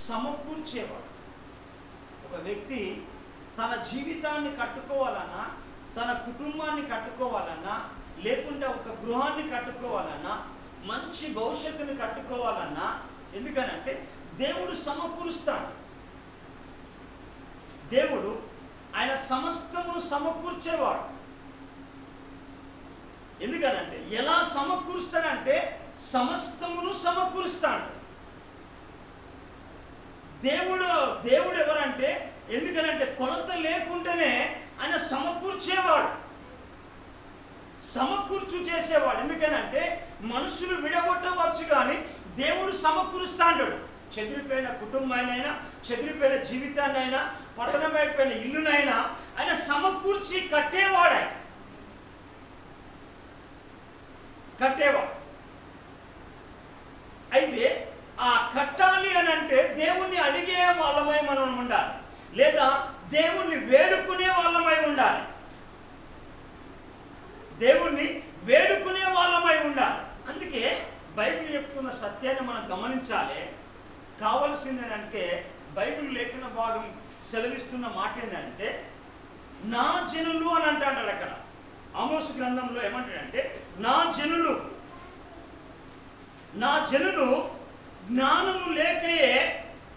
సమకూర్చేవాడు. ఒక వ్యక్తి తన జీవితాన్ని కట్టుకోవాలన్నా, తన కుటుంబాన్ని కట్టుకోవాలన్నా, లేకుంటే ఒక గృహాన్ని కట్టుకోవాలన్నా, మంచి భవిష్యత్తుని కట్టుకోవాలన్నా, ఎందుకనంటే దేవుడు సమకూరుస్తాడు. దేవుడు ఆయన సమస్తమును సమకూర్చేవాడు. ఎందుకనంటే ఎలా సమకూరుస్తాడంటే సమస్తమును సమకూరుస్తాడు. దేవుడు ఎవరంటే, ఎందుకనంటే కొలత లేకుండానే ఆయన సమకూర్చేవాడు, సమకూర్చు చేసేవాడు. ఎందుకనంటే మనుషులు విడగొట్టవచ్చు కానీ దేవుడు సమకూరుస్తాడు. చెదిరిపోయిన కుటుంబాన్నైనా, చెదిరిపోయిన జీవితాన్నైనా, పతనమైపోయిన ఇల్లునైనా ఆయన సమకూర్చి కట్టేవాడు. అయితే ఆ కట్టాలి అని అంటే దేవుణ్ణి అడిగే వాళ్ళమై మనం ఉండాలి, లేదా దేవుణ్ణి వేడుకునే వాళ్ళమై ఉండాలి. దేవుణ్ణి వేడుకునే వాళ్ళమై ఉండాలి. అందుకే బైబిల్ చెప్తున్న సత్యాన్ని మనం గమనించాలి. కావలసిందేనంటే బైబిల్ లేఖన భాగం సెలవిస్తున్న మాట ఏంటంటే నా జనులు అని అంటాడు. అక్కడ ఆమోసు గ్రంథంలో ఏమంటాడంటే నా జనులు జ్ఞానము లేకయే,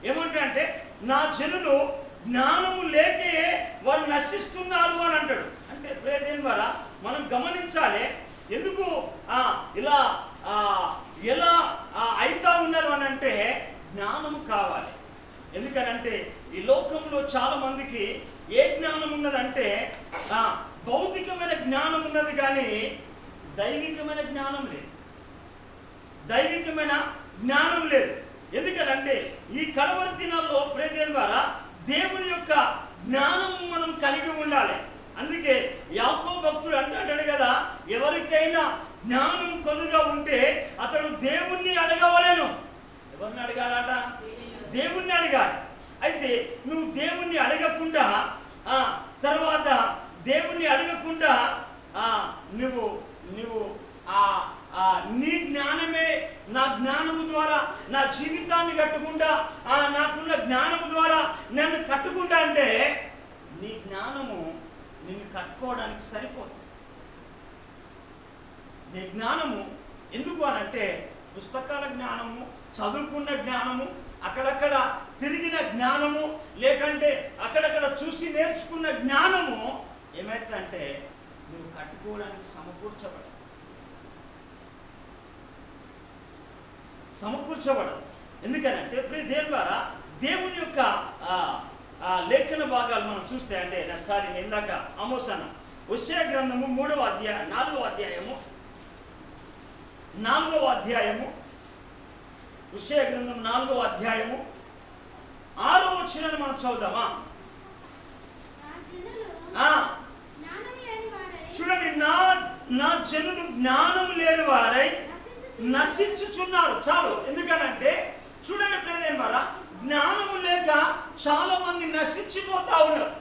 ఏమంటాడంటే నా జనులు జ్ఞానము లేకయే వారు నశిస్తున్నారు అని అంటాడు. అంటే ప్రియదేని ద్వారా మనం గమనించాలి, ఎందుకు ఇలా ఎలా అయితా ఉన్నారు అని అంటే జ్ఞానము కావాలి. ఎందుకనంటే ఈ లోకంలో చాలా మందికి ఏ జ్ఞానం ఉన్నదంటే భౌతికమైన జ్ఞానం ఉన్నది కానీ దైవికమైన జ్ఞానం లేదు. ఎందుకంటే ఈ కడవరి దినాల్లో ప్రియదేని ద్వారా దేవుని యొక్క జ్ఞానం మనం కలిగి ఉండాలి. అందుకే యాకోబు భక్తుడు అంటాడు కదా, ఎవరికైనా జ్ఞానం కొద్దిగా ఉంటే అతడు దేవుణ్ణి అడగవలెను. ఎవరిని అడగాలట? దేవుణ్ణి అడగాలి. అయితే నువ్వు దేవుణ్ణి అడగకుండా తర్వాత దేవుణ్ణి అడగకుండా నువ్వు నీ జ్ఞానమే నా జ్ఞానము ద్వారా నా జీవితాన్ని కట్టుకుంటా, నాకున్న జ్ఞానము ద్వారా నన్ను కట్టుకుంటా అంటే నీ జ్ఞానము నిన్ను కట్టుకోవడానికి సరిపోతుంది. నీ జ్ఞానము ఎందుకు అనంటే పుస్తకాల జ్ఞానము, చదువుకున్న జ్ఞానము, అక్కడక్కడ తిరిగిన జ్ఞానము, లేకంటే అక్కడక్కడ చూసి నేర్చుకున్న జ్ఞానము ఏమైతుందంటే నువ్వు కట్టుకోవడానికి సమకూర్చబడదు. ఎందుకనంటే ప్రియదేని ద్వారా దేవుని యొక్క లేఖన భాగాలు మనం చూస్తే అంటే నేను ఇందాక ఆమోసాను హోషేయ గ్రంథము 4వ అధ్యాయము హోషేయ గ్రంథం 4వ అధ్యాయము 6వ వచనాన్ని మనం చదువుదామా? చూడండి, నా జనులు జ్ఞానం లేని వారై నశించుచున్నారు. చాలు. ఎందుకనంటే చూడండి ప్రియదేని ద్వారా జ్ఞానము లేక చాలా మంది నశించిపోతా ఉన్నారు.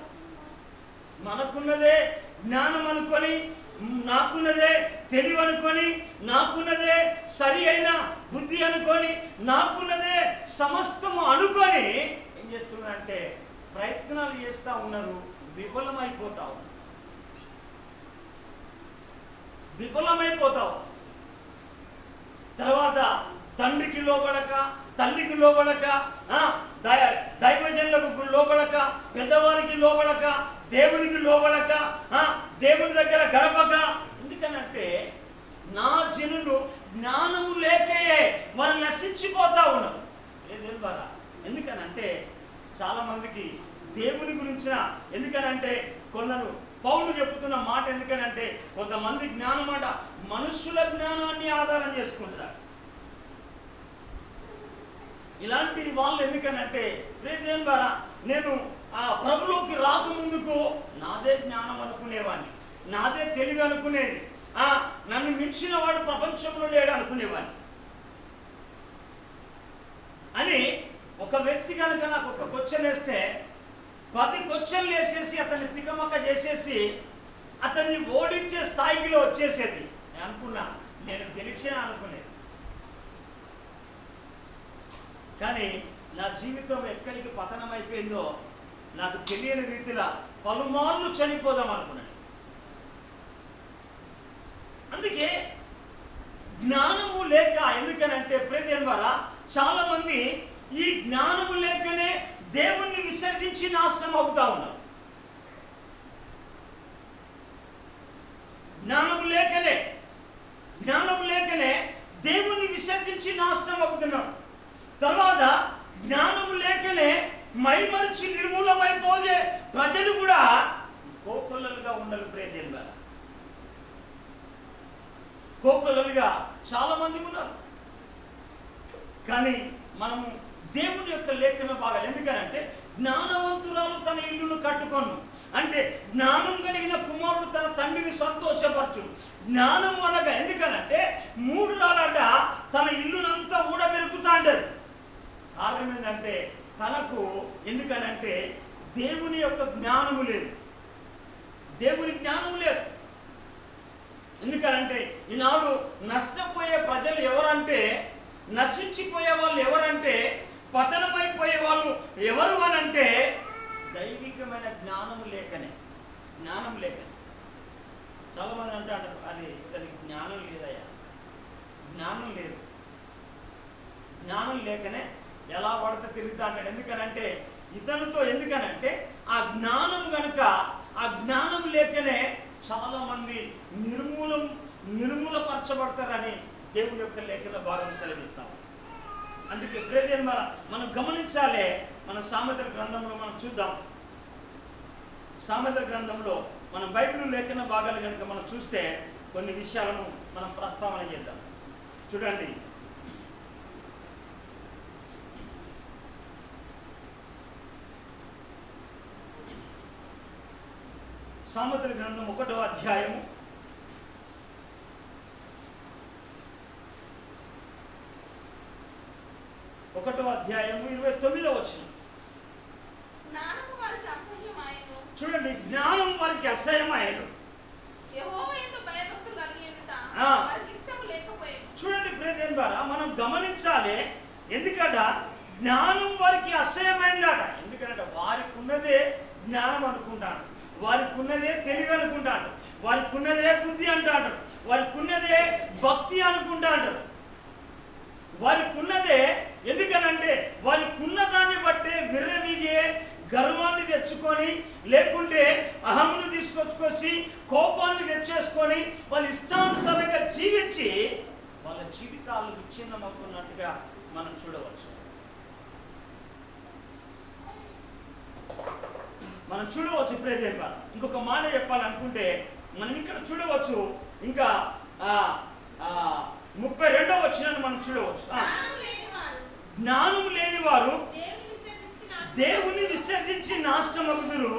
మనకున్నదే జ్ఞానం అనుకొని, నాకున్నదే తెలివి అనుకొని, నాకున్నదే సరి అయిన బుద్ధి అనుకొని, నాకున్నదే సమస్తము అనుకొని ఏం చేస్తున్నారంటే ప్రయత్నాలు చేస్తూ ఉన్నారు, విఫలమైపోతా ఉన్నారు. తర్వాత తండ్రికి లోబడక, తల్లికి లోబడక, దైవజనులకు లోబడక, పెద్దవారికి లోబడక, దేవునికి లోబడక, దేవుని దగ్గర గడపక. ఎందుకనంటే నా జనులు జ్ఞానము లేకయే వారు నశించిపోతా ఉన్నారు. ఎందుకనంటే చాలా మందికి దేవుని గురించిన, ఎందుకనంటే కొందరు పౌలు చెప్తున్న మాట ఎందుకనంటే కొంతమంది జ్ఞానం మాట మనుషుల జ్ఞానాన్ని ఆధారం చేసుకుంటారు. ఇలాంటి వాళ్ళు ఎందుకనంటే ప్రియదేని ద్వారా నేను ప్రభులోకి రాకముందుకు నాదే జ్ఞానం అనుకునేవాడిని, నాదే తెలివి అనుకునేది, నన్ను మించిన వాడు ప్రపంచంలో లేడు అనుకునేవాడిని అని. ఒక వ్యక్తి కనుక నాకు ఒక క్వశ్చన్ వేస్తే 10 క్వశ్చన్లు వేసేసి అతన్ని తికమక్క చేసేసి అతన్ని ఓడించే స్థాయిలో వచ్చేసేది. నేను అనుకున్నా నేను గెలిచినా అనుకునేది. కానీ నా జీవితం ఎక్కడికి పతనం అయిపోయిందో నాకు తెలియని రీతిలో పలుమార్లు చనిపోదాం అనుకున్నాను. అందుకే జ్ఞానము లేక, ఎందుకనంటే ప్రియమైన వారా, చాలా మంది ఈ జ్ఞానము లేకనే దేవుణ్ణి విసర్జించి నాశనం అవుతా ఉన్నారు. జ్ఞానము లేకనే దేవుణ్ణి విసర్జించి నాశనం అవుతున్నాం. తర్వాత జ్ఞానము లేకనే మైమరిచి నిర్మూలమైపోయే ప్రజలు కూడా కోకొల్లలుగా ఉండాలి. ప్రియమైన వారా, కోకొల్లలుగా చాలా మంది ఉన్నారు. కానీ మనము దేవుని యొక్క లేఖన భాగాలు, ఎందుకనంటే జ్ఞానవంతురాలు తన ఇల్లును కట్టుకొను అంటే జ్ఞానం కలిగిన కుమారుడు తన తండ్రిని సంతోషపరచును. జ్ఞానం అనగా ఎందుకనంటే 3 రాళ్ళ తన ఇల్లునంతా ఊడబెరుకుతా అంటది. కారణం ఏంటంటే తనకు, ఎందుకనంటే దేవుని యొక్క జ్ఞానము లేదు, దేవుని జ్ఞానము లేదు. ఎందుకనంటే ఈనాడు నష్టపోయే ప్రజలు ఎవరంటే, నశించిపోయే వాళ్ళు ఎవరంటే, పతనమైపోయే వాళ్ళు ఎవరు అనంటే దైవికమైన జ్ఞానము లేకనే. చాలామంది అంటారు, అది ఇతనికి జ్ఞానం లేదయ్యా, జ్ఞానం లేదు. జ్ఞానం లేకనే ఎలా పడితే తిరుగుతా అంటాడు. ఎందుకనంటే ఇతనితో, ఎందుకనంటే ఆ జ్ఞానం కనుక, ఆ జ్ఞానం లేకనే చాలా మంది నిర్మూలపరచబడతారని దేవుని యొక్క లేఖన భాగం సెలవిస్తాం. అందుకే ప్రియమైన వారా, మనం గమనించాలి. మన సామెతల గ్రంథంలో మనం చూద్దాం. సామెతల గ్రంథంలో మనం బైబిల్ లేఖన భాగాలు కనుక మనం చూస్తే కొన్ని విషయాలను మనం ప్రస్తావన చేద్దాం. చూడండి, సామెతల గ్రంథం 1వ అధ్యాయము 29వ వచనం. చూడండి, జ్ఞానం వారికి అసహ్యమాయను. చూడండి ప్రియమైన వారా, మనం గమనించాలి. ఎందుకంట జ్ఞానం వారికి అసహ్యమైందట. ఎందుకంటే వారికి ఉన్నదే జ్ఞానం అనుకుంటాడు, వారికి ఉన్నదే తెలివి అనుకుంటాడు, వారికి ఉన్నదే బుద్ధి అంటాడు, వారికి ఉన్నదే భక్తి అనుకుంటాడు, వారికి ఉన్నదే. ఎందుకనంటే వారికి ఉన్నదాన్ని బట్టే విర్రవీగే గర్వాన్ని తెచ్చుకొని, లేకుంటే అహమును తీసుకొచ్చుకొచ్చి కోపాన్ని తెచ్చేసుకొని వాళ్ళ ఇష్టానుసారంగా జీవించి వాళ్ళ జీవితాలు విచ్ఛిన్నమవుతున్నట్టుగా మనం చూడవచ్చు. ప్రియదేవ, ఇంకొక మాట చెప్పాలనుకుంటే మనం ఇక్కడ చూడవచ్చు. ఇంకా 32వ వచనాన్ని మనం చూడవచ్చు. జ్ఞానము లేని వారు దేవుని విసర్జించి నాశనమగుదురు,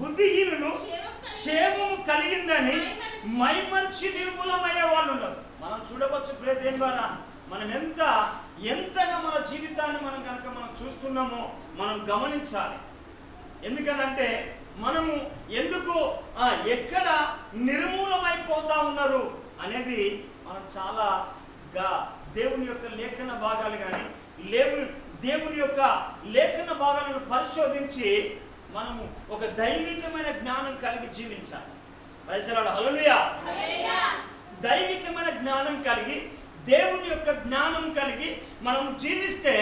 బుద్ధిహీనులు క్షేమము కలిగిందని మైమర్చి నిర్మూలమయ్యే వాళ్ళు ఉన్నారు. మనం చూడవచ్చు ప్రియదేవ, మనం ఎంతగా మన జీవితాన్ని మనం కనుక మనం చూస్తున్నామో మనం గమనించాలి. ఎందుకనంటే మనము ఎందుకు ఎక్కడ నిర్మూలమైపోతా ఉన్నారు అనేది మనం చాలా దేవుని యొక్క లేఖన భాగాలు కానీ దేవుని యొక్క లేఖన భాగాలను పరిశోధించి మనము ఒక దైవికమైన జ్ఞానం కలిగి జీవించాలి. హల్లెలూయా. దైవికమైన జ్ఞానం కలిగి, దేవుని యొక్క జ్ఞానం కలిగి మనం జీవిస్తే,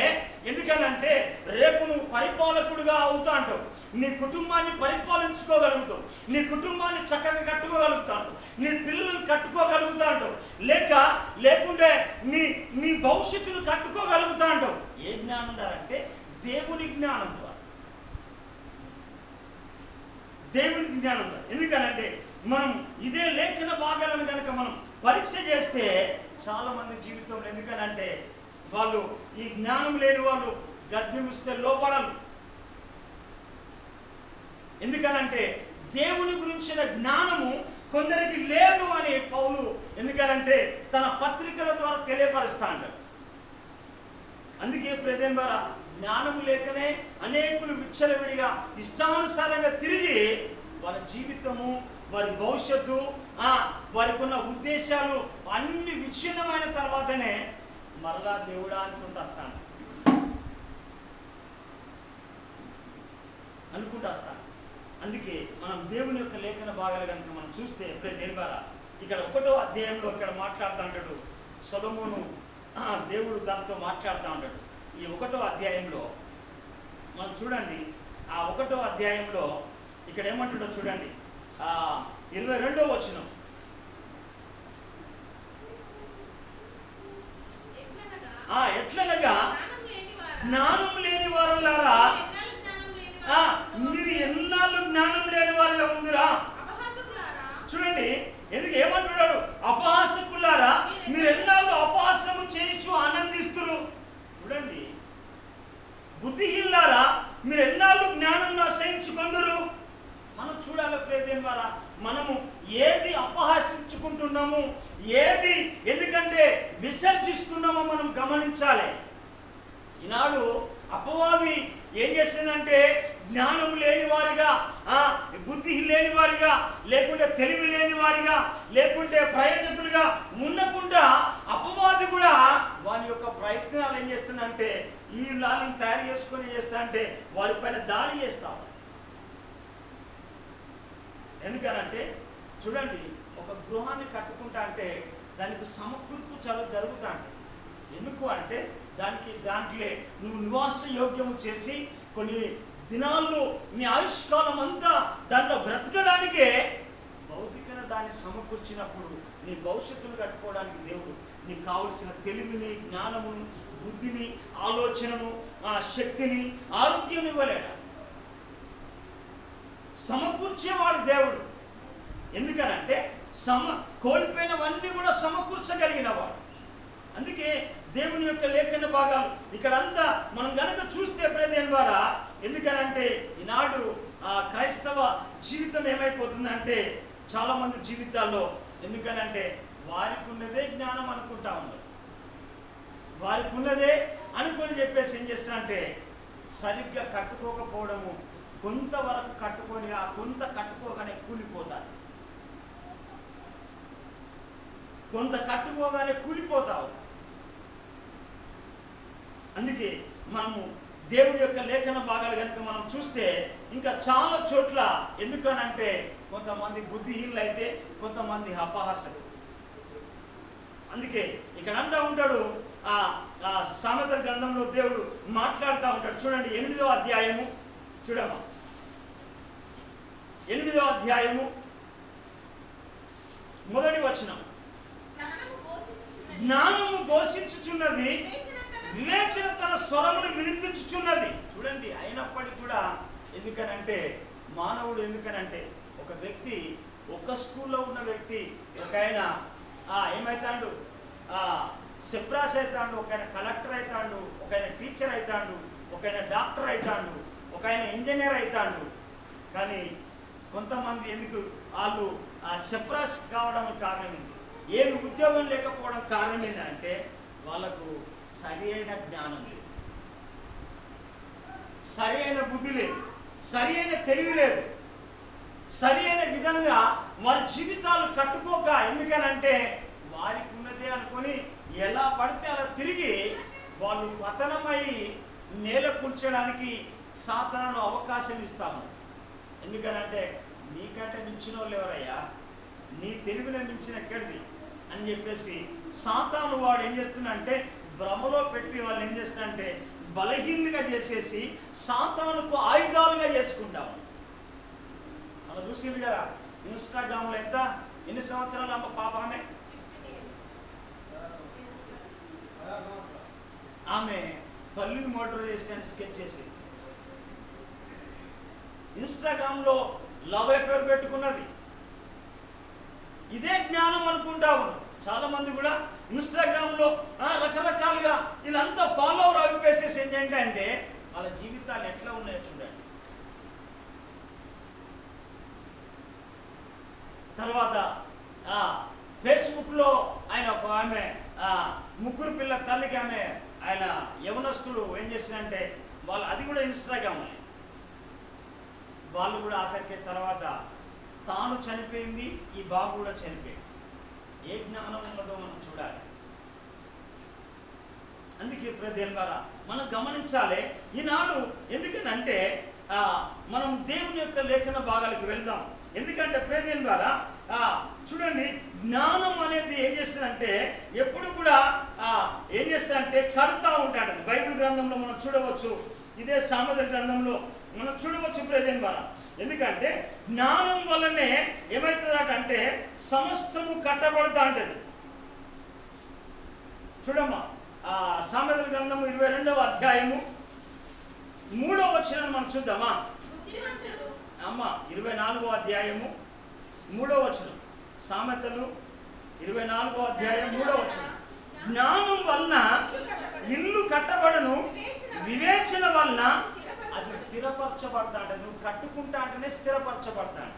ఎందుకనంటే రేపు నువ్వు పరిపాలకుడుగా అవుతా అంటావు, నీ కుటుంబాన్ని పరిపాలించుకోగలుగుతావు, నీ కుటుంబాన్ని చక్కగా కట్టుకోగలుగుతావు, నీ పిల్లలను కట్టుకోగలుగుతా అంటావు, లేకుంటే నీ భవిష్యత్తును కట్టుకోగలుగుతా అంటావు. ఏ జ్ఞానం అంటే దేవుని జ్ఞానం ద్వారా, దేవుని జ్ఞానం ద్వారా. ఎందుకనంటే మనం ఇదే లేఖన భాగాలను కనుక మనం పరీక్ష చేస్తే చాలా మంది జీవితంలో, ఎందుకనంటే వాళ్ళు ఈ జ్ఞానం లేని వాళ్ళు గద్దెమిస్తే లోపడరు. ఎందుకనంటే దేవుని గురించిన జ్ఞానము కొందరికి లేదు అని పౌలు, ఎందుకనంటే తన పత్రికల ద్వారా తెలియపరుస్తాడు. అందుకే ప్రియదేవ, జ్ఞానము లేకనే అనేకులు విచ్చలవిడిగా ఇష్టానుసారంగా తిరిగి వాళ్ళ జీవితము, వారి భవిష్యత్తు, వారికి ఉన్న ఉద్దేశాలు అన్ని విచ్ఛిన్నమైన తర్వాతనే మరలా దేవుడా అనుకుంటూ వస్తాను. మనం దేవుని యొక్క లేఖన భాగాలు కనుక మనం చూస్తే ఎప్పుడే దేనివారా ఇక్కడ 1వ అధ్యాయంలో ఇక్కడ మాట్లాడుతూ ఉంటాడు సొలొమోను. దేవుడు తనతో మాట్లాడుతూ ఉంటాడు. ఈ 1వ అధ్యాయంలో మనం చూడండి, ఆ 1వ అధ్యాయంలో ఇక్కడ ఏమంటాడో చూడండి, 22వ వచనం. ఎట్లనగా జ్ఞానం లేని వారులారా, మీరు ఎన్నాళ్ళు జ్ఞానం లేని వారుగా ఉందిరా. చూడంండి ఎందుకు ఏమంటున్నాడు, అపహాసకులారా మీరు ఎన్నాళ్ళు అపహాసము చేయించు ఆనందిస్తురు. చూడండి, బుద్ధిహీనులారా మీరు ఎన్నాళ్ళు జ్ఞానం అసహించుకొందురు. మనం చూడాలి ప్రియదేని ద్వారా మనము ఏది అపహాసించుకుంటున్నాము, ఏది ఎందుకంటే విసర్జిస్తున్నామో మనం గమనించాలి. ఈనాడు అపవాది ఏం చేస్తుందంటే జ్ఞానం లేని వారిగా, బుద్ధి లేని వారిగా, లేకుంటే తెలివి లేని వారిగా, లేకుంటే ప్రయోజకులుగా ఉండకుండా అపవాది కూడా వారి యొక్క ప్రయత్నాలు ఏం చేస్తుందంటే ఈ లాని తయారు చేసుకొని చేస్తా అంటే వారిపైన దాడి చేస్తాం. ఎందుకనంటే చూడండి, ఒక గృహాన్ని కట్టుకుంటా అంటే దానికి సమకూర్పు చాలా జరుగుతా అంటే ఎందుకు అంటే దాంట్లో నువ్వు నివాస యోగ్యము చేసి కొన్ని దినాల్లో నీ ఆయుష్కాలం అంతా దాంట్లో బ్రతకడానికే భౌతికన దాన్ని సమకూర్చినప్పుడు నీ భవిష్యత్తును కట్టుకోవడానికి దేవుడు నీకు కావలసిన తెలివిని, జ్ఞానమును, బుద్ధిని, ఆలోచనను, శక్తిని, ఆరోగ్యం ఇవ్వలేడా. సమకూర్చేవాడు దేవుడు. ఎందుకనంటే కోల్పోయినవన్నీ కూడా సమకూర్చగలిగిన వాడు. అందుకే దేవుని యొక్క లేఖన భాగాలు ఇక్కడంతా మనం గనక చూస్తే ప్రదేని ద్వారా ఎందుకనంటే ఈనాడు క్రైస్తవ జీవితం ఏమైపోతుందంటే చాలా మంది జీవితాల్లో ఎందుకనంటే వారికి ఉన్నదే జ్ఞానం అనుకుంటా ఉన్నారు. వారికి ఉన్నదే అనుకొని చెప్పేసి ఏం చేస్తారంటే సరిగ్గా కట్టుకోకపోవడము, కొంతవరకు కట్టుకొని ఆ కొంత కట్టుకోగానే కూలిపోతారు. కొంత కట్టుకోగానే కూలిపోతావు. అందుకే మనము దేవుడి యొక్క లేఖన భాగాలు కనుక మనం చూస్తే ఇంకా చాలా చోట్ల ఎందుకనంటే కొంతమంది బుద్ధిహీనులు అయితే కొంతమంది అపహాసకులు. అందుకే ఇక్కడ అంటూ ఉంటాడు సామెతల గ్రంథంలో దేవుడు మాట్లాడుతూ ఉంటాడు. చూడండి 8వ అధ్యాయము చూడమ్మా, 8వ అధ్యాయము 1వ వచనం. జ్ఞానము ఘోషించుచున్నది, వివేచన తన స్వరమును వినిపించుచున్నది. చూడండి, అయినప్పటికీ కూడా ఎందుకనంటే మానవుడు ఎందుకనంటే ఒక వ్యక్తి ఒక స్కూల్లో ఉన్న వ్యక్తి ఒక ఆయన ఏమవుతాడు, సెప్రాస్ అవుతాడు, ఒక ఆయన కలెక్టర్ అవుతాడు, ఒక ఆయన టీచర్ అవుతాడు, ఒక ఆయన డాక్టర్ అవుతాడు, ఒక ఆయన ఇంజనీర్ అవుతాడు. కానీ కొంతమంది ఎందుకు వాళ్ళు సెప్రాస్ కావడానికి కారణం ఏంటి, ఏమి ఉద్యోగం లేకపోవడం కారణం ఏంటంటే వాళ్ళకు సరి అయిన జ్ఞానం లేదు, సరి అయిన బుద్ధి లేదు, సరి అయిన తెలివి లేదు, సరి అయిన విధంగా వారి జీవితాలు కట్టుకోక ఎందుకనంటే వారికి ఉన్నదే అనుకొని ఎలా పడితే అలా తిరిగి వాళ్ళు పతనమై నేల కూర్చోడానికి సాతాను అవకాశం ఇస్తాము. ఎందుకనంటే నీకంటే మించిన వాళ్ళు ఎవరయ్యా, నీ తెలివిని మించిన ఎక్కడిది అని చెప్పేసి సాతాను వాడు ఏం చేస్తున్నాడంటే భ్రమలో పెట్టి వాళ్ళు ఏం చేస్తున్నారంటే బలహీనంగా చేసేసి సాతానుకు ఆయుధాలుగా చేసుకుంటాము. అలా చూసింది కదా ఇన్స్టాగ్రామ్లో ఎన్ని సంవత్సరాలు అమ్మ పాపమే ఆమె తల్లిని మర్డర్ చేసిన స్కెచ్ చేసి ఇన్స్టాగ్రామ్లో లవ్ పేరు పెట్టుకున్నది. ఇదే జ్ఞానం అనుకుంటా ఉన్నాం. చాలా మంది కూడా ఇన్స్టాగ్రామ్లో రకరకాలుగా వీళ్ళంతా ఫాలోవర్ అయిపోయేసేసి ఏంటంటే వాళ్ళ జీవితాలు ఎట్లా ఉన్నాయో చూడండి. తర్వాత ఫేస్బుక్లో ఆయన ఒక ఆమె ముగ్గురు పిల్ల తల్లికి ఆమె ఆయన యవనస్తుడు ఏం చేసిందంటే వాళ్ళు అది కూడా ఇన్స్టాగ్రామ్ వాళ్ళు కూడా ఆఖరికి తర్వాత తాను చనిపోయింది, ఈ బాబు కూడా చనిపోయింది. ఏ జ్ఞానం ఉన్నదో మనం చూడాలి. అందుకే ప్రదేని ద్వారా మనం గమనించాలి. ఈనాడు ఎందుకనంటే మనం దేవుని యొక్క లేఖన భాగాలకు వెళ్దాం. ఎందుకంటే ప్రియదేవుని ద్వారా చూడండి, జ్ఞానం అనేది ఏం చేస్తుందంటే ఎప్పుడు కూడా ఏం చేస్తుందంటే కడుతూ ఉంటాడు. బైబిల్ గ్రంథంలో మనం చూడవచ్చు, ఇదే సామెతల గ్రంథంలో మనం చూడవచ్చు ప్రియదేవుని ద్వారా. ఎందుకంటే జ్ఞానం వల్లనే ఏమవుతుందంటే సమస్తము కట్టబడుతూ ఉంటుంది. చూడమ్మా, సామెతల గ్రంథము 22వ అధ్యాయము 3వ వచనం మనం చూద్దామా అమ్మ. 24వ అధ్యాయము 3వ వచనం, సామెతలు 24వ అధ్యాయం 3వ వచనం. జ్ఞానం వలన ఇల్లు కట్టబడను, వివేచన వలన అది స్థిరపరచబడతాడు. నువ్వు కట్టుకుంటా అంటేనే స్థిరపరచబడతాడు.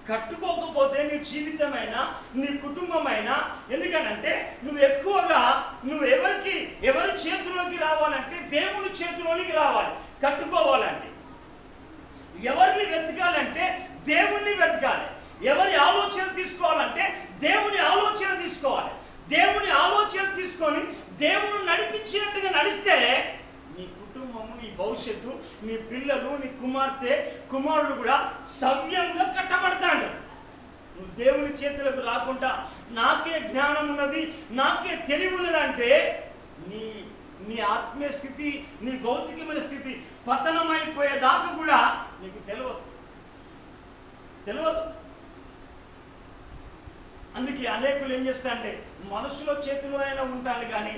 కట్టుకోకపోతే నీ జీవితమైనా నీ కుటుంబమైనా, ఎందుకనంటే నువ్వు ఎక్కువగా ఎవరి చేతిలోకి రావాలంటే దేవుని చేతిలోనికి రావాలి. కట్టుకోవాలంటే ఎవరిని వెతకాలంటే దేవుణ్ణి వెతకాలి. ఎవరి ఆలోచన తీసుకోవాలంటే దేవుని ఆలోచన తీసుకోవాలి. దేవుని ఆలోచన తీసుకొని దేవుడు నడిపించినట్టుగా నడిస్తే నీ కుటుంబము, నీ భవిష్యత్తు, నీ పిల్లలు, నీ కుమార్తె కుమారుడు కూడా సవ్యంగా కట్టబడతాడు. నువ్వు దేవుని చేతులకు రాకుండా నాకే జ్ఞానం ఉన్నది, నాకే తెలివి ఉన్నదంటే నీ ఆత్మీయ స్థితి, నీ భౌతికమైన స్థితి పతనమైపోయేదాకా కూడా నీకు తెలియదు. అందుకే అనేకులు ఏం చేస్తారంటే మనుషుల చేతిలోనైనా ఉంటారు కానీ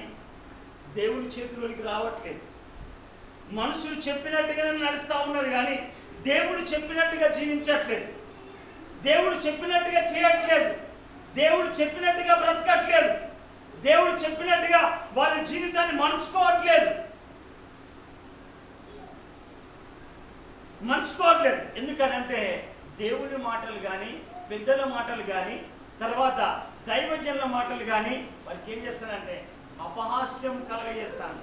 దేవుని చేతిలోనికి రావట్లేదు. మనుషులు చెప్పినట్టుగానే నడుస్తూ ఉన్నారు కానీ దేవుడు చెప్పినట్టుగా జీవించట్లేదు. దేవుడు చెప్పినట్టుగా చేయట్లేదు. దేవుడు చెప్పినట్టుగా బ్రతకట్లేదు. దేవుడు చెప్పినట్టుగా వారి జీవితాన్ని మలుచుకోవట్లేదు. ఎందుకనంటే దేవుని మాటలు కానీ, పెద్దల మాటలు కానీ, తర్వాత దైవజనుల మాటలు కానీ వారికి ఏం చేస్తానంటే అపహాస్యం కలగజేస్తాను.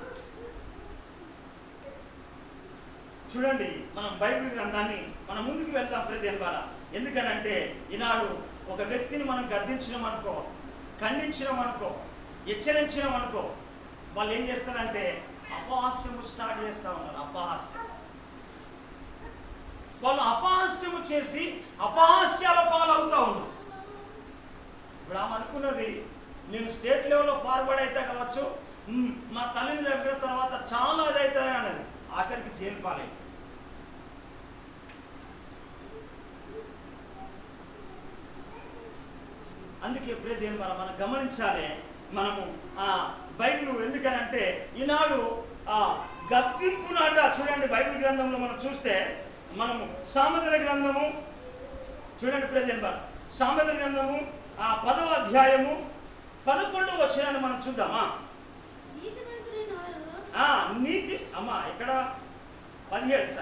చూడండి, మనం బైబిల్ గ్రంథాన్ని మనం ముందుకు వెళ్తాం ప్రియదేవుని ద్వారా. ఎందుకనంటే ఈనాడు ఒక వ్యక్తిని మనం గద్దించినామనుకో, ఖండించినామనుకో, హెచ్చరించినామనుకో, వాళ్ళు ఏం చేస్తారంటే అపహాస్యము స్టార్ట్ చేస్తూ ఉన్నారు. వాళ్ళు అపహాస్యము చేసి అపహాస్యాల పాలవుతూ ఉన్నారు. ఇప్పుడు ఆమె అనుకున్నది, నేను స్టేట్ లెవెల్లో ఫార్వర్డ్ అయితే కావచ్చు, మా తల్లిని చెప్పిన తర్వాత చాలా అదవుతుంది అన్నది. ఆఖరికి జైలు పాలైంది. అందుకే ప్రియదేవుని ద్వారా మనం గమనించాలి. మనము బైబిల్ ఎందుకనంటే ఈనాడు గద్దింపు నాట చూడండి. బైబిల్ గ్రంథంలో మనం చూస్తే మనము సామెతల గ్రంథము చూడండి ప్రియదేవుని ద్వారా. సామెతల గ్రంథము 10వ అధ్యాయము 11వ వచనాన్ని మనం చూద్దామా. నీతి అమ్మా ఇక్కడ 17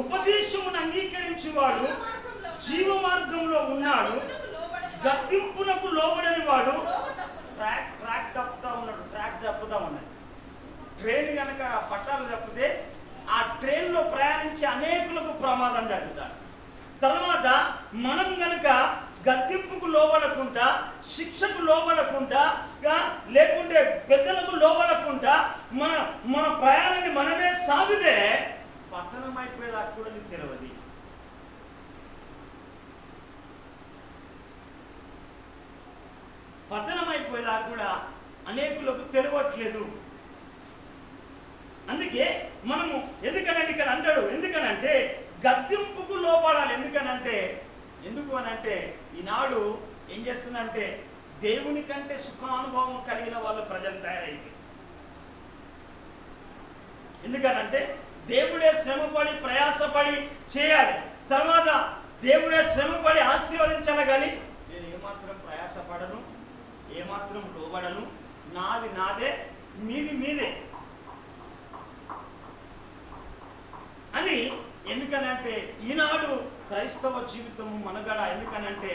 ఉపదేశమును అంగీకరించువాడు జీవ మార్గంలో ఉన్నాడు, గద్దింపునకు లోబడని వాడు ట్రాక్ తప్పుతా ఉన్నాడు. ట్రైన్ కనుక పట్టాలు తప్పితే ఆ ట్రైన్లో ప్రయాణించే అనేకులకు ప్రమాదం జరుగుతాడు. తర్వాత మనం కనుక గద్దింపుకు లోబడకుండా, శిక్షకు లోబడకుండా, లేకుంటే పెద్దలకు లోబడకుండా మన ప్రయాణాన్ని మనమే సాగితే పతనమైపోయేదాకా కూడా నీకు తెలియదు. పతనమైపోయేదాకా కూడా అనేకులకు తెలియట్లేదు. అందుకే మనము ఎందుకనంటే ఇక్కడ అంటాడు, ఎందుకనంటే గద్దింపుకు లోపడాలి. ఎందుకు అనంటే ఈనాడు ఏం చేస్తుందంటే దేవుని కంటే సుఖానుభవం కలిగిన వాళ్ళు ప్రజలు తయారైంది. ఎందుకనంటే దేవుడే శ్రమపడి ప్రయాసపడి చేయాలి, తర్వాత దేవుడే శ్రమపడి ఆశీర్వదించాలి. కానీ నేను ఏమాత్రం ప్రయాసపడను, ఏమాత్రం లోబడను, నాది నాదే, మీది మీదే అని. ఎందుకనంటే ఈనాడు క్రైస్తవ జీవితము మనుగడ ఎందుకనంటే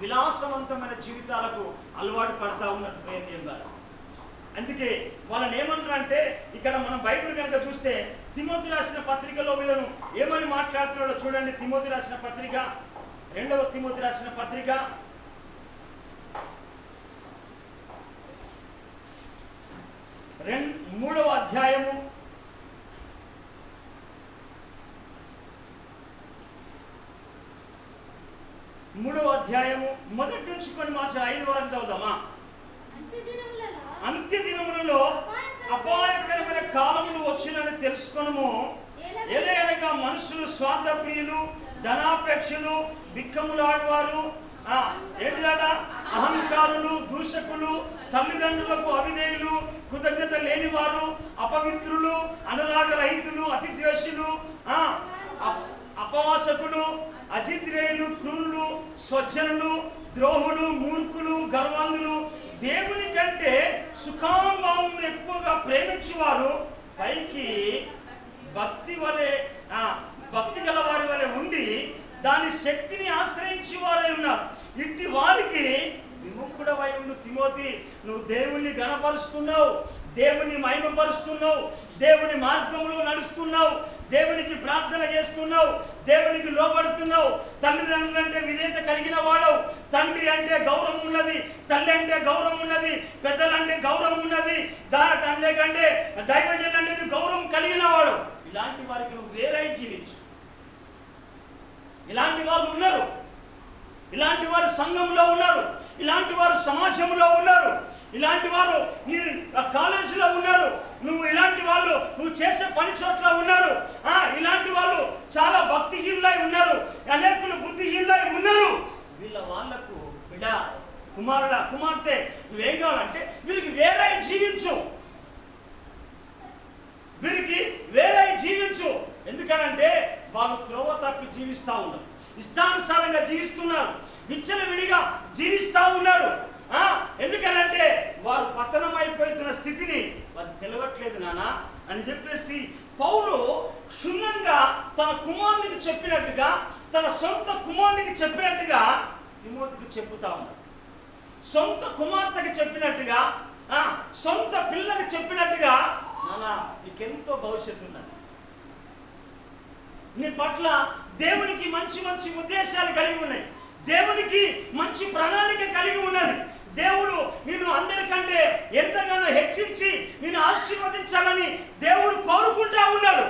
విలాసవంతమైన జీవితాలకు అలవాటు పడతా ఉన్నట్టు ప్రేమ. అందుకే వాళ్ళని ఏమంటారంటే ఇక్కడ మనం బైబిల్ కనుక చూస్తే తిమోతి రాసిన పత్రికలో వీళ్ళను ఏమని మాట్లాడుతున్నాడో చూడండి. తిమోతి రాసిన పత్రిక, 2వ తిమోతి రాసిన పత్రిక 3వ అధ్యాయం అంత్య దినములలో అపాయకరమైన కాలములు వచ్చినని తెలుసుకొనుము. ఏలయనగా మనుషులు స్వార్థప్రియులు, ధనాపేక్షలు, బిక్కములాడువారు, ఏంటిదట, అహంకారులు, దూషకులు, తల్లిదండ్రులకు అవిధేయులు, కృతజ్ఞత లేనివారు, అపవిత్రులు, అనురాగరహితులు, అతిద్వేషులు, అపవాసకులు, అజిద్రేయులు, క్రూరులు, స్వచ్ఛనులు, ద్రోహులు, మూర్ఖులు, గర్వాంధులు, దేవుని కంటే సుఖానుభవం ఎక్కువగా ప్రేమించువారు, పైకి భక్తి గల వారి వలె ఉండి దాని శక్తిని ఆశ్రయించి వారై ఉన్నారు. ఇట్టి వారికి విముఖుడవై ఉండు తిమోతి, నువ్వు దేవుణ్ణి గణపరుస్తున్నావు, దేవుని మహిమపరుస్తున్నావు, దేవుని మార్గంలో నడుస్తున్నావు, దేవునికి ప్రార్థన చేస్తున్నావు, దేవునికి లోబడుతున్నావు, తల్లిదండ్రులు అంటే విధేయత కలిగిన వాడవు, తండ్రి అంటే గౌరవం ఉన్నది, తల్లి అంటే గౌరవం ఉన్నది, పెద్దలంటే గౌరవం ఉన్నది, తండ్రి కంటే దైవజనులు అంటే నువ్వు గౌరవం కలిగిన వాడు. ఇలాంటి వారికి నువ్వు వేరే జీవించు. ఇలాంటి వాళ్ళు ఉన్నారు, ఇలాంటి వారు సంఘంలో ఉన్నారు, ఇలాంటి వారు సమాజంలో ఉన్నారు, ఇలాంటి వారు నీ కాలేజీలో ఉన్నారు, నువ్వు ఇలాంటి వాళ్ళు నువ్వు చేసే పని చోట్ల ఉన్నారు, ఇలాంటి వాళ్ళు చాలా భక్తిహీనులై ఉన్నారు, అనేకులు బుద్ధిహీనులై ఉన్నారు. వాళ్ళకు బిడ్డ, కుమారుడా, కుమార్తె, నువ్వేం కావాలంటే వీరికి వేరే జీవించు, వీరికి వేరే జీవించు. ఎందుకనంటే వాళ్ళు త్రోవ తప్పి జీవిస్తూ ఉన్నారు, ఇష్టానుసారంగా జీవిస్తున్నారు, విచ్చలవిడిగా జీవిస్తూ ఉన్నారు. ఎందుకనంటే వారు పతనం అయిపోతున్న స్థితిని వారు తెలియట్లేదు నానా అని చెప్పేసి పౌలు క్షుణ్ణంగా తన కుమారునికి చెప్పినట్టుగా, తన సొంత కుమారునికి చెప్పినట్టుగా తిమోతికి చెప్పుతా ఉన్నాడు. సొంత కుమార్తెకి చెప్పినట్టుగా, సొంత పిల్లకి చెప్పినట్టుగా, నానా నీకెంతో భవిష్యత్తు ఉన్నది, నీ పట్ల దేవునికి మంచి మంచి ఉద్దేశాలు కలిగి ఉన్నాయి, దేవునికి మంచి ప్రణాళిక కలిగి ఉన్నది, దేవుడు నిన్ను అందరికంటే ఎంతగానో హెచ్చించి నిన్ను ఆశీర్వదించాలని దేవుడు కోరుకుంటా ఉన్నాడు.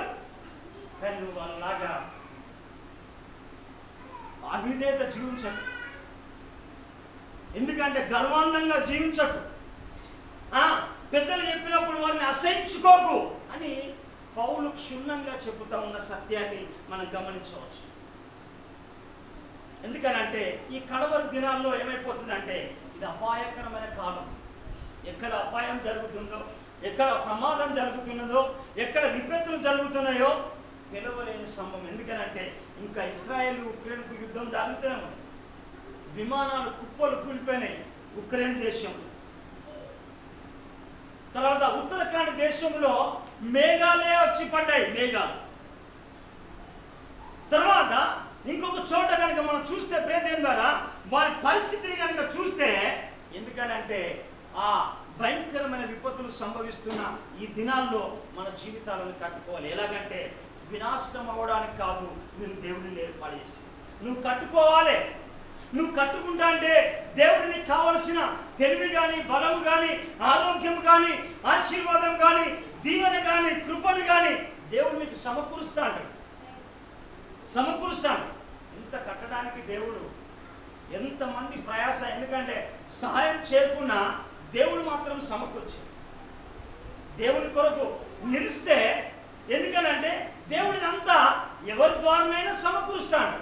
కానీ నువ్వు అలాగా అవిధేయత జీవించకు, ఎందుకంటే గర్వాంధంగా జీవించకు, పెద్దలు చెప్పినప్పుడు వారిని అసహించుకోకు అని పౌలు క్షుణ్ణంగా చెబుతా ఉన్న సత్యాన్ని మనం గమనించవచ్చు. ఎందుకనంటే ఈ కడవరి దినాల్లో ఏమైపోతుందంటే ఇది అపాయకరమైన కాలం. ఎక్కడ అపాయం జరుగుతుందో, ఎక్కడ ప్రమాదం జరుగుతున్నదో, ఎక్కడ విపత్తులు జరుగుతున్నాయో తెలవలేని సంభవం. ఎందుకనంటే ఇంకా ఇజ్రాయెల్ ఉక్రెయిన్కు యుద్ధం జరుగుతూనే ఉంది, విమానాలు కుప్పలు కూలిపోయినాయి ఉక్రెయిన్ దేశంలో. తర్వాత ఉత్తరాఖండ్ దేశంలో మేఘాలే వచ్చి పడ్డాయి, మేఘాలు. తర్వాత ఇంకొక చోట కనుక మనం చూస్తే ప్రేదేం ద్వారా వారి పరిస్థితిని కనుక చూస్తే, ఎందుకనంటే ఆ భయంకరమైన విపత్తులు సంభవిస్తున్న ఈ దినాల్లో మన జీవితాలను కట్టుకోవాలి. ఎలాగంటే వినాశనం అవ్వడానికి కాదు, నువ్వు దేవుడిని ఏర్పాటు చేసి నువ్వు కట్టుకోవాలి. నువ్వు కట్టుకుంటా అంటే దేవుడిని కావలసిన తెలివి కానీ, బలము కానీ, ఆరోగ్యం కానీ, ఆశీర్వాదం కానీ, దీవెన కానీ, కృపను కానీ దేవుడు నీకు సమకూరుస్తాడు. ఇంత కట్టడానికి దేవుడు ఎంతమంది ప్రయాస, ఎందుకంటే సహాయం చేయకుండా దేవుడు మాత్రం సమకూర్చాడు. దేవుని కొరకు నిలిస్తే, ఎందుకనంటే దేవుడినంతా ఎవరి ద్వారానైనా సమకూరుస్తాడు.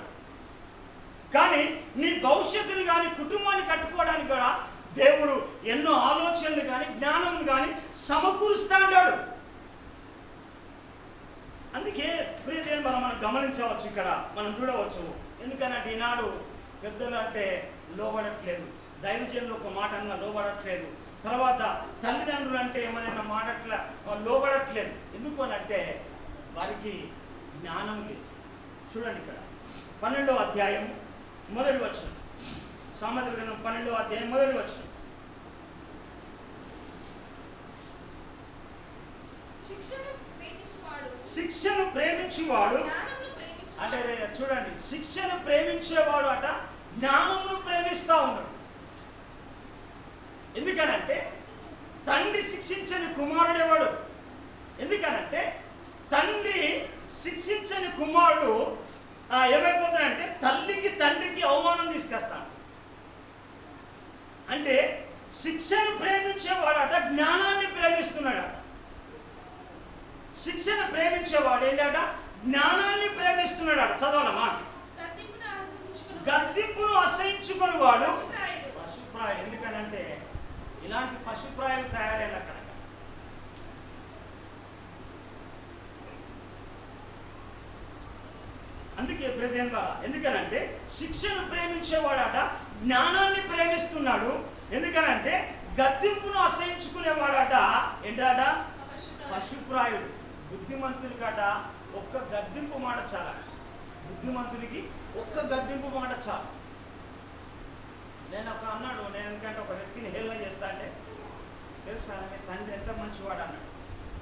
కానీ నీ భవిష్యత్తుని కానీ, కుటుంబాన్ని కట్టుకోవడానికి కూడా దేవుడు ఎన్నో ఆలోచనలు కానీ, జ్ఞానం కానీ సమకూరుస్తా ఉంటాడు. అందుకే ప్రియదేవుని మనం గమనించవచ్చు, ఇక్కడ మనం చూడవచ్చు. ఎందుకనంటే ఈనాడు పెద్దలు అంటే లోబడట్లేదు, దైవజనులు ఒక మాట అన్నా లోబడట్లేదు, తర్వాత తల్లిదండ్రులు అంటే ఏమైనా మాటట్లా లోబడట్లేదు. ఎందుకు అనంటే వారికి జ్ఞానం లేదు. చూడండి ఇక్కడ 12వ అధ్యాయం మొదటి వచనం, సామెతల గ్రంథం 12వ అధ్యాయం మొదటి వచనం. శిక్షను ప్రేమించేవాడు అంటే చూడండి, శిక్షను ప్రేమించేవాడు అట జ్ఞానమును ప్రేమిస్తా ఉన్నాడు. ఎందుకనంటే తండ్రి శిక్షించని కుమారుడేవాడు. ఎందుకనంటే తండ్రి శిక్షించని కుమారుడు ఏమైపోతాడంటే తల్లికి తండ్రికి అవమానం తీసుకొస్తాడు. అంటే శిక్షను ప్రేమించేవాడట జ్ఞానాన్ని ప్రేమిస్తున్నాడట. శిక్షను ప్రేమించేవాడు ఏంటట? జ్ఞానాన్ని ప్రేమిస్తున్నాడట. చదవాలమ్మా. గద్దింపును అసహించుకొని వాడు పశుప్రాయుడు. ఎందుకనంటే ఇలాంటి పశుప్రాయులు తయారయ్యారు అక్కడ. అందుకే బ్రదర్, ఎందుకనంటే శిక్షను ప్రేమించేవాడట జ్ఞానాన్ని ప్రేమిస్తున్నాడు. ఎందుకనంటే గద్దింపును అసహించుకునేవాడట ఏంటట? పశుప్రాయుడు. బుద్ధిమంతునికట ఒక్క గద్దింపు మాట చాలా. బుద్ధిమంతునికి ఒక్క గద్దింపు మాట చాలు. నేను ఒక అన్నాడు, నేను ఎందుకంటే ఒక వ్యక్తిని హేళన చేస్తా అంటే, తెలుసా మీ తండ్రి ఎంత మంచివాడు అన్నాడు.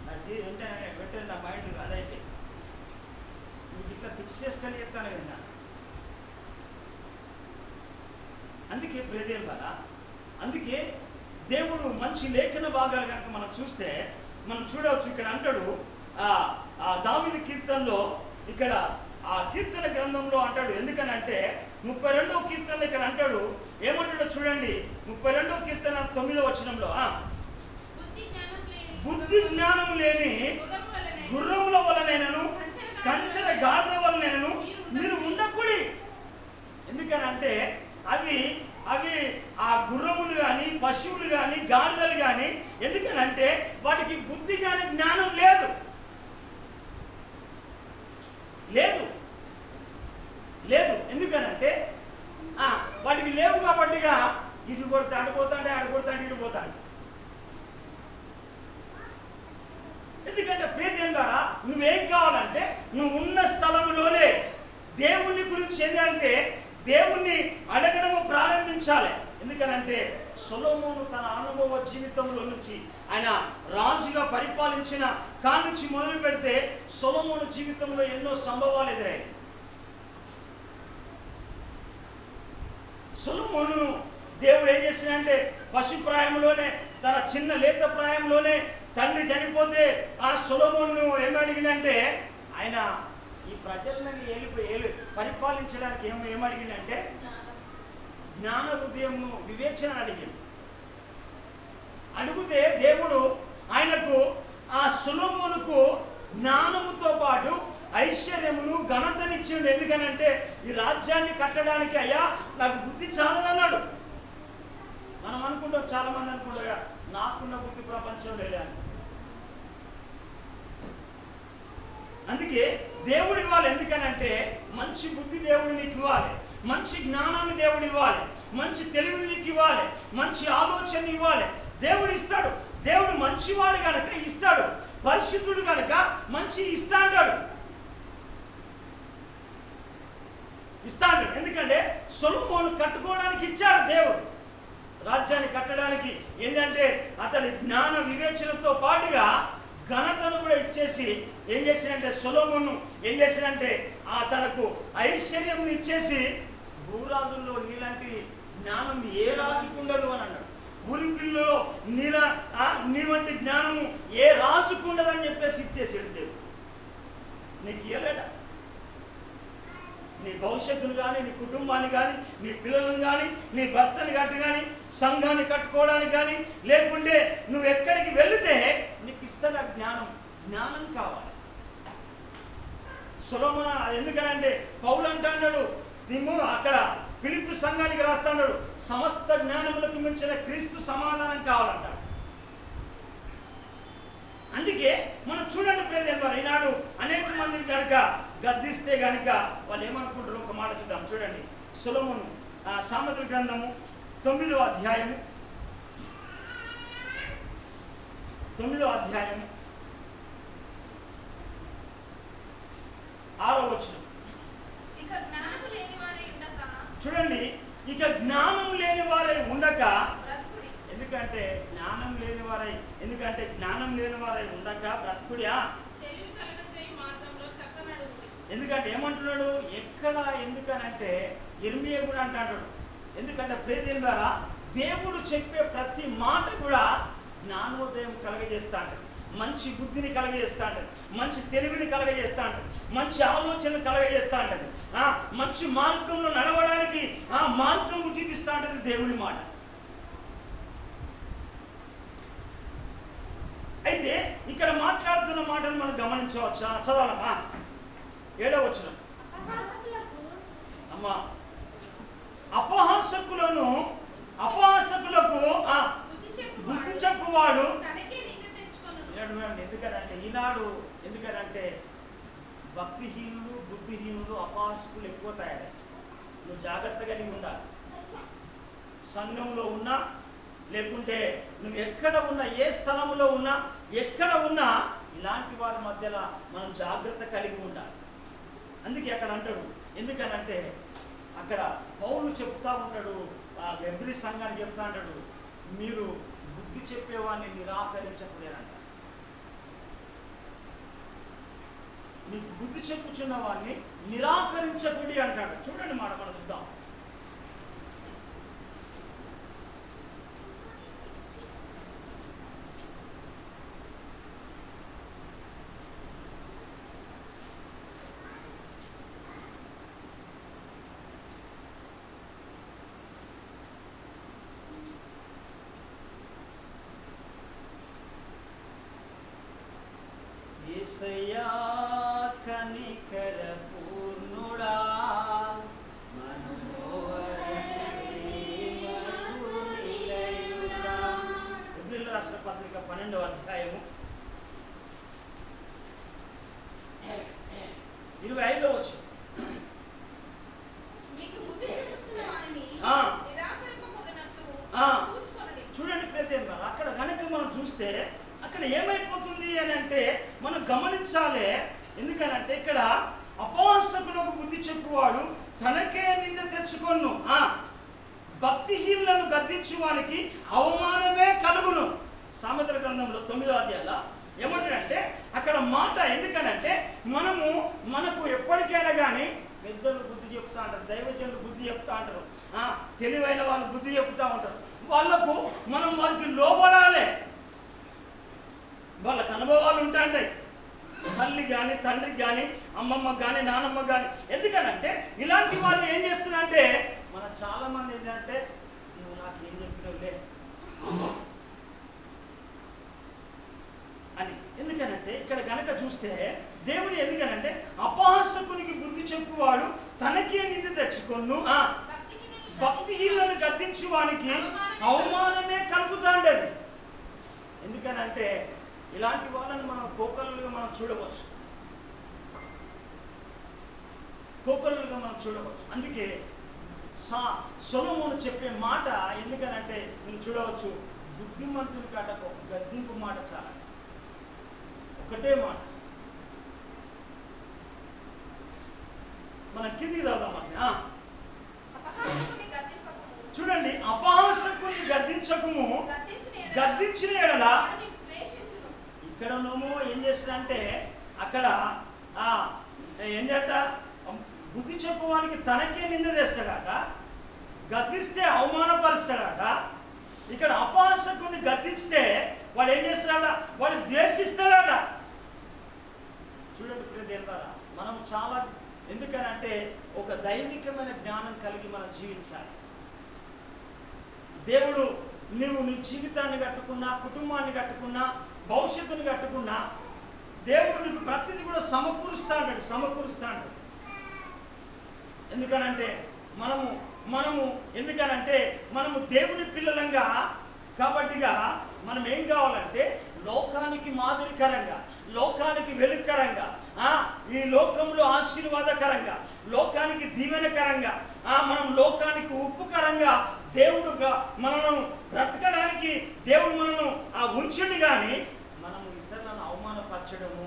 నా ఏంటంటే వెంటనే నా మైండ్ అదైతే నీకు ఇట్లా ఫిక్స్ చేస్తాను చెప్తాను విన్నా. అందుకే ప్రేదేం కదా, అందుకే దేవుడు మంచి లేఖన భాగాలు కనుక మనం చూస్తే మనం చూడవచ్చు. ఇక్కడ అంటాడు దావీదు కీర్తనలో, ఇక్కడ ఆ కీర్తన గ్రంథంలో అంటాడు. ఎందుకనంటే 32వ కీర్తనలో ఇక్కడ అంటాడు, ఏమంటాడో చూడండి. 32వ కీర్తన 9వ వచనంలో, బుద్ధి జ్ఞానం లేని గుర్రముల వలనైనను కంచెల గాడిద వలనైనను మీరు ఉండకూడి. ఎందుకనంటే అవి అవి ఆ గుర్రములు కానీ పశువులు కానీ గాడిదలు కానీ, ఎందుకనంటే వాటికి బుద్ధి కానీ జ్ఞానం లేదు లేదు లేదు ఎందుకనంటే వాటికి లేవు కాబట్టిగా ఇటు కొడితే అడిపోతాడే, అడిపోతాడు ఇటు పోతాడు. ఎందుకంటే ప్రీతి ద్వారా నువ్వేం కావాలంటే నువ్వు ఉన్న స్థలంలోనే దేవుని గురించి ఏంటంటే దేవుణ్ణి అడగడము ప్రారంభించాలి. ఎందుకనంటే సొలొమోను తన అనుభవ జీవితంలో నుంచి, ఆయన రాజుగా పరిపాలించిన కాడి నుంచి మొదలు పెడితే సొలొమోను జీవితంలో ఎన్నో సంభవాలు ఎదురయ్యాయి. సొలొమోనును దేవుడు ఏం చేసినంటే పశుప్రాయంలోనే, తన చిన్న లేత ప్రాయంలోనే తండ్రి చనిపోతే ఆ సొలొమోనును ఏమడిగినంటే, ఆయన ఈ ప్రజలను పరిపాలించడానికి ఏమడిగినంటే జ్ఞాన హృదయమును వివేచన అడిగింది. అడిగితే దేవుడు ఆయనకు ఆ సొలొమోనుకు జ్ఞానముతో పాటు ఐశ్వర్యమును ఘనతనిచ్చిండు. ఎందుకనంటే ఈ రాజ్యాన్ని కట్టడానికి అయ్యా నాకు బుద్ధి చాలదన్నాడు. మనం అనుకుంటాం, చాలా మంది అనుకుంటారు నాకున్న బుద్ధి ప్రపంచం లేదని. అందుకే దేవుడు ఇవ్వాలి. ఎందుకనంటే మంచి బుద్ధి దేవుడు నీకు ఇవ్వాలి, మంచి జ్ఞానాన్ని దేవుడు ఇవ్వాలి, మంచి తెలివిని నీకు ఇవ్వాలి, మంచి ఆలోచన ఇవ్వాలి. దేవుడు ఇస్తాడు. దేవుడు మంచివాడు కనుక ఇస్తాడు, పరిశుద్ధుడు కనుక మంచి ఇస్తాడు. ఎందుకంటే సొలొమోను కట్టుకోవడానికి ఇచ్చాడు దేవుడు, రాజ్యాన్ని కట్టడానికి. ఏంటంటే అతని జ్ఞాన వివేచనతో పాటుగా ఘనతను కూడా ఇచ్చేసి ఏం చేసినంటే సొలొమోను ఏం చేసినంటే తనకు ఐశ్వర్యం ఇచ్చేసి, భూరాజుల్లో నీలాంటి జ్ఞానం ఏ రాజుకు ఉండదు అని అన్నాడు. ఊరిపిల్లలో నీ వంటి జ్ఞానము ఏ రాజుకు ఉండదని చెప్పేసి ఇచ్చేసాడు దేవుడు. నీకు ఇవ్వలేడా? నీ భవిష్యత్తును కానీ, నీ కుటుంబాన్ని కానీ, నీ పిల్లలను కానీ, నీ భర్తని కట్టు కానీ, సంఘాన్ని కట్టుకోవడానికి కానీ, లేకుంటే నువ్వు ఎక్కడికి వెళితే నీకు ఇస్తాడు జ్ఞానం. జ్ఞానం కావాలి. సొలొమోను ఎందుకనంటే పౌలు అంటాడు, అక్కడ ఫిలిప్పీ సంఘానికి రాస్తాడు, సమస్త జ్ఞానములకు మించిన క్రీస్తు సమాధానం కావాలంటాడు. అందుకే మనం చూడండి ప్రేదేం వారు, ఈనాడు అనేక మందిని కనుక గద్దిస్తే కనుక వాళ్ళు ఏమనుకుంటారు ఒక మాట చూద్దాం. చూడండి సొలొమోను సామెతల గ్రంథము 9వ అధ్యాయము 6వ వచనం. చూడండి, ఇక జ్ఞానం లేని వారై ఉండక, ఎందుకంటే జ్ఞానం లేని వారై ఉండక బ్రతుకుడియా. ఎందుకంటే ఏమంటున్నాడు ఎక్కడ? ఎందుకనంటే ఇర్మియా కూడా అంటాడు. ఎందుకంటే ప్రేదేం ద్వారా దేవుడు చెప్పే ప్రతి మాట కూడా జ్ఞానోదయం కలగజేస్తాడు, మంచి బుద్ధిని కలగజేస్తాడు, మంచి తెలివిని కలగజేస్తాడు, మంచి ఆలోచన కలగజేస్తాడు, మంచి మార్గంలో నడవడానికి మార్గం చూపిస్తాంటది దేవుని మాట. మాట్లాడుతున్న మాటను మనం గమనించవచ్చా? చదవాలమ్మా. 7వ వచనం. అమ్మా, అపహాసకులకు బుద్ధి చెప్పువాడు. ఎందుకనంటే ఈనాడు ఎందుకనంటే భక్తిహీనులు, బుద్ధిహీనులు, అపహాసకులు ఎక్కువ తయారయ్యారు. నువ్వు జాగ్రత్తగా ఉండాలి. సంఘంలో ఉన్నా, లేకుంటే నువ్వు ఎక్కడ ఉన్నా, ఏ స్థలంలో ఉన్నా, ఎక్కడ ఉన్నా ఇలాంటి వారి మధ్యలో మనం జాగ్రత్త కలిగి ఉండాలి. అందుకే అక్కడ అంటాడు, ఎందుకనంటే అక్కడ పౌలు చెప్తా ఉంటాడు, ఆ ఎబ్రీ సంఘానికి చెప్తా ఉంటాడు, మీరు బుద్ధి చెప్పేవాడిని నిరాకరించకూడదంట. మీకు బుద్ధి చెప్పుచున్న వాడిని నిరాకరించకూడి అంటాడు. చూడండి మాట మనం చూద్దాం. యేసయ్యా కనికర పూర్ణుడా, ఎబ్రీయులకు రాసిన పత్రిక 12వ అధ్యాయము 25వ వచనం. చూడండి ప్రేమ, అక్కడ గనుక మనం చూస్తే అక్కడ ఏమైపోతుంది అని అంటే మనం గమనించాలి. ఎందుకనంటే ఇక్కడ అపహాసకులకు బుద్ధి చెప్పువాడు తనకే నింద తెచ్చుకొను, భక్తిహీనులను గద్దించువానికి అవమానమే కలుగును. సామెతల గ్రంథంలో 9వ అధ్యాయంలో ఏమంటాడంటే అక్కడ మాట, ఎందుకనంటే మనకు ఎప్పటికైనా కానీ పెద్దలు బుద్ధి చెప్తా ఉంటారు, దైవజనులు బుద్ధి చెప్తా ఉంటారు, తెలివైన వాళ్ళు బుద్ధి చెప్తా ఉంటారు. వాళ్లకు మనం వారికి లోబడాలి. వాళ్ళకి అనుభవాలు ఉంటాయి, తల్లి కానీ, తండ్రికి కానీ, అమ్మమ్మకి కానీ, నానమ్మకి కానీ. ఎందుకనంటే ఇలాంటి వాళ్ళు ఏం చేస్తున్నారంటే మనం చాలా మంది ఏంటంటే నువ్వు నాకు ఏం చెప్పినవులే అని. ఎందుకనంటే ఇక్కడ గనక చూస్తే దేవుడు ఎందుకనంటే అపహాసకునికి బుద్ధి చెప్పువాడు తనకే నింద తెచ్చుకొను, భక్తిహీనులను గద్దించువానికి అవమానమే కలుగుతాండది. ఎందుకనంటే ఇలాంటి వాళ్ళని మనం కోకలుగా మనం చూడవచ్చు, అందుకే సొలొమోను చెప్పే మాట ఎందుకనంటే మీరు చూడవచ్చు, బుద్ధిమంతుని కాటకు ఒక గద్దింపు మాట చాలా, ఒకటే మాట. మన కిందికి చదువుదామని. చూడండి, అపహాసకుని గద్దించకము, గద్దించిన ఎడల. ఇక్కడనేమో ఏం చేస్తాడంటే అక్కడ ఏం చేట బుద్ధి చెప్పువానికి తనకే నింద తెస్తాడట, గద్దిస్తే అవమానపరుస్తాడట. ఇక్కడ అపహాసకుని గద్దిస్తే వాడు ఏం చేస్తాడట, వాడు ద్వేషిస్తాడట. చూడండి ప్రియదేవులారా, మనం చాలా ఎందుకనంటే ఒక దైవికమైన జ్ఞానం కలిగి మనం జీవించాలి. దేవుడు నువ్వు నీ జీవితాన్ని కట్టుకున్నా, కుటుంబాన్ని కట్టుకున్నా, భవిష్యత్తుని కట్టుకున్నా, దేవుడు నీకు ప్రతిదీ కూడా సమకూరుస్తాడు. ఎందుకనంటే మనము దేవుని పిల్లలంగా కాబట్టిగా మనం ఏం కావాలంటే లోకానికి మాదిరికరంగా, లోకానికి వెలుగుకరంగా, ఈ లోకంలో ఆశీర్వాదకరంగా, లోకానికి దీవెనకరంగా, మనం లోకానికి ఉప్పుకరంగా దేవుడుగా మనను బ్రతకడానికి దేవుడు మనను ఉంచుడు. కానీ మనము ఇతరులను అవమానపరచడము,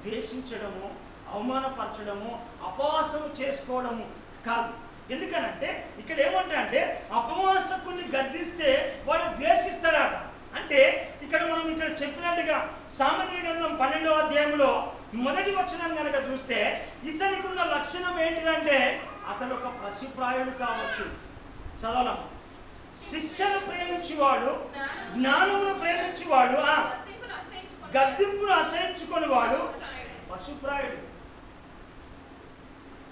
ద్వేషించడము, అవమానపరచడము, అపహాసము చేసుకోవడము కాదు. ఎందుకనంటే ఇక్కడ ఏమంటే అపహాసకుని గద్దిస్తే వాడు ద్వేషిస్తాడట. అంటే ఇక్కడ మనం ఇక్కడ చెప్పినట్టుగా సామెతల గ్రంథం 12వ అధ్యాయంలో 1వ వచనం కనుక చూస్తే ఇతనికి ఉన్న లక్షణం ఏంటిదంటే అతడు ఒక పశుప్రాయుడు కావచ్చు. చదవలం. శిక్షను ప్రేమించేవాడు, జ్ఞానమును ప్రేమించేవాడు, గద్దింపును అసహించుకొని వాడు పశుప్రాయుడు.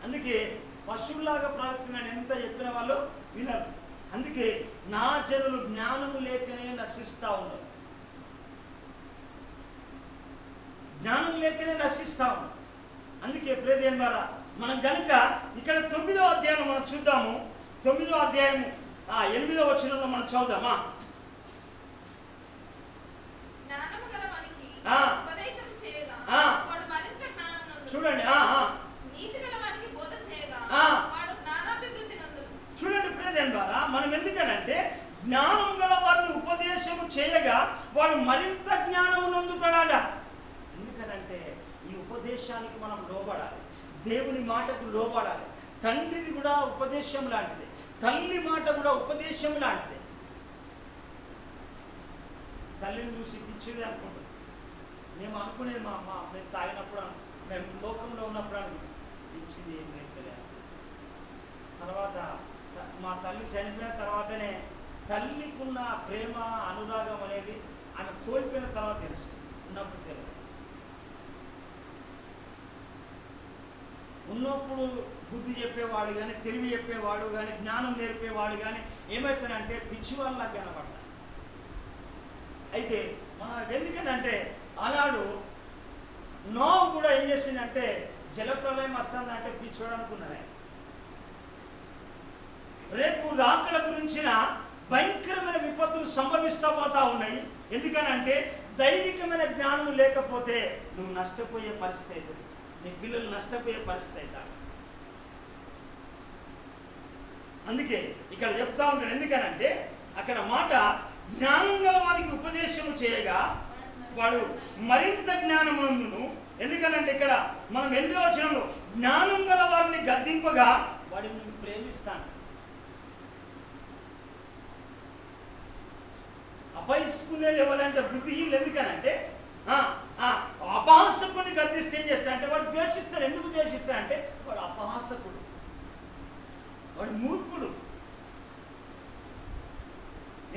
అందుకే పశువులాగా ప్రవర్తనని ఎంత చెప్పిన వాళ్ళు వినరు. అందుకే నా జనులు జ్ఞానము లేకనే నశిస్తూ ఉన్నారు. అందుకనే నశిస్తాము. అందుకే ప్రియదేవుని ద్వారా మనం కనుక ఇక్కడ 9వ అధ్యాయం మనం చూద్దాము. 9వ అధ్యాయం 8వ వచనంలో మనం చదువుదామా. చూడండి చూడండి ప్రియదేవుని ద్వారా మనం ఎందుకనంటే జ్ఞానం గల వారిని ఉపదేశము చేయగా వాడు మరింత జ్ఞానము నొందుతాడట. ఎందుకనంటే ఈ ఉపదేశానికి మనం లోబడాలి, దేవుని మాటకు లోబడాలి. తండ్రిది కూడా ఉపదేశం లాంటిది, తల్లి మాట కూడా ఉపదేశం లాంటిది. తల్లిని చూసి పిచ్చిది అనుకుంటుంది. మేము అనుకునేది మా అమ్మ మేము తాగినప్పుడు, మేము లోకంలో ఉన్నప్పుడు పిచ్చిది ఏం తెలియదు. తర్వాత మా తల్లి చనిపోయిన తర్వాతనే తల్లికి ఉన్న ప్రేమ అనురాగం అనేది ఆమె కోల్పోయిన తర్వాత తెలుసుకుంది, ఉన్నప్పుడు తెలియదు. ఉన్నప్పుడు బుద్ధి చెప్పేవాడు కానీ, తెలివి చెప్పేవాడు కానీ, జ్ఞానం నేర్పేవాడు కానీ ఏమవుతానంటే పిచ్చి వాళ్ళ కనబడతారు. అయితే మన ఎందుకనంటే ఆనాడు నోహు కూడా ఏం చేసిందంటే జలప్రలయం వస్తుందంటే పిచ్చోడు అనుకున్నారే. రేపు రాకడ గురించిన భయంకరమైన విపత్తులు సంభవిస్తూ ఉన్నాయి. ఎందుకనంటే దైవికమైన జ్ఞానం లేకపోతే నువ్వు నష్టపోయే పరిస్థితి అవుతుంది, నీ పిల్లలు నష్టపోయే పరిస్థితి అవుతారు. అందుకే ఇక్కడ చెప్తా ఉంటాడు. ఎందుకనంటే అక్కడ మాట జ్ఞానం గల వారికి ఉపదేశము చేయగా వాడు మరింత జ్ఞానం నందును. ఎందుకనంటే ఇక్కడ మనం 8వ వచనంలో జ్ఞానం గల వారిని గద్దింపగా వాడిని ప్రేమిస్తాను. అపహసించుకునేది ఎవరంటే బుద్ధిహీనులు. ఎందుకనంటే అపహాసకుని గద్దిస్తే ఏం చేస్తాడంటే వాడు ద్వేషిస్తాడు. ఎందుకు ద్వేషిస్తాడంటే వాడు అపహాసకుడు, వాడు మూర్ఖుడు.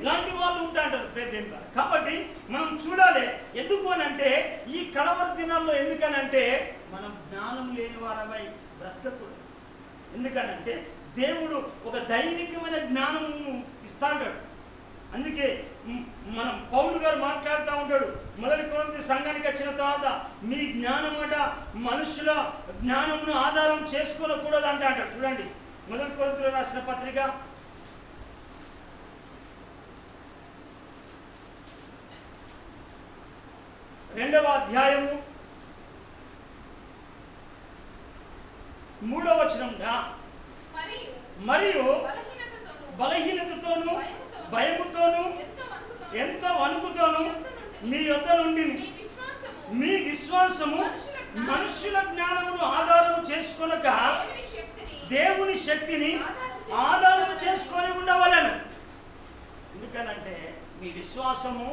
ఇలాంటి వాళ్ళు ఉంటాంటారు ప్రేదేంద్ర. కాబట్టి మనం చూడాలి. ఎందుకు అనంటే ఈ కడవరి దినాల్లో ఎందుకనంటే మనం జ్ఞానం లేని వారమై బ్రతకకూడదు. ఎందుకనంటే దేవుడు ఒక దైవికమైన జ్ఞానము ఇస్తాంటాడు. అందుకే మనం పౌలు గారు మాట్లాడుతూ ఉంటాడు. 1 కొరింథీ సంఘానికి వచ్చిన తర్వాత మీ జ్ఞానం అట మనుషుల జ్ఞానమును ఆధారం చేసుకోకూడదు అంటాడు. చూడండి 1 కొరింథీలో రాసిన పత్రిక 2వ అధ్యాయము 3వ వచనం. మరియు బలహీనతతోను భయముతోను ఎంతో వణుకుతోను మీ యొద్ద నుండి మీ విశ్వాసము మనుషుల జ్ఞానమును ఆధారము చేసుకొనక దేవుని శక్తిని ఆధారం చేసుకొని ఉండవలెను. ఎందుకనంటే మీ విశ్వాసము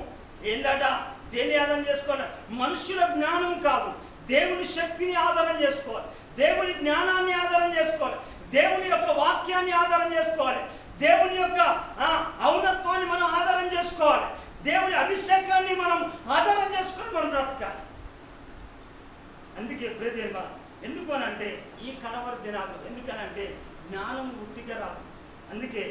ఏందట? దేన్ని ఆధారం చేసుకోవాలి? మనుషుల జ్ఞానం కాదు, దేవుని శక్తిని ఆధారం చేసుకోవాలి, దేవుని జ్ఞానాన్ని ఆధారం చేసుకోవాలి, దేవుని యొక్క వాక్యాన్ని ఆధారం చేసుకోవాలి, దేవుని యొక్క ఔన్నత్వాన్ని మనం ఆధారం చేసుకోవాలి, దేవుని అభిషేకాన్ని మనం ఆధారం చేసుకొని మనం బ్రతకాలి. అందుకే ప్రియదేవ ఎందుకు అనంటే ఈ కడవరి దినాలు ఎందుకనంటే జ్ఞానం ఉట్టిగా రాదు. అందుకే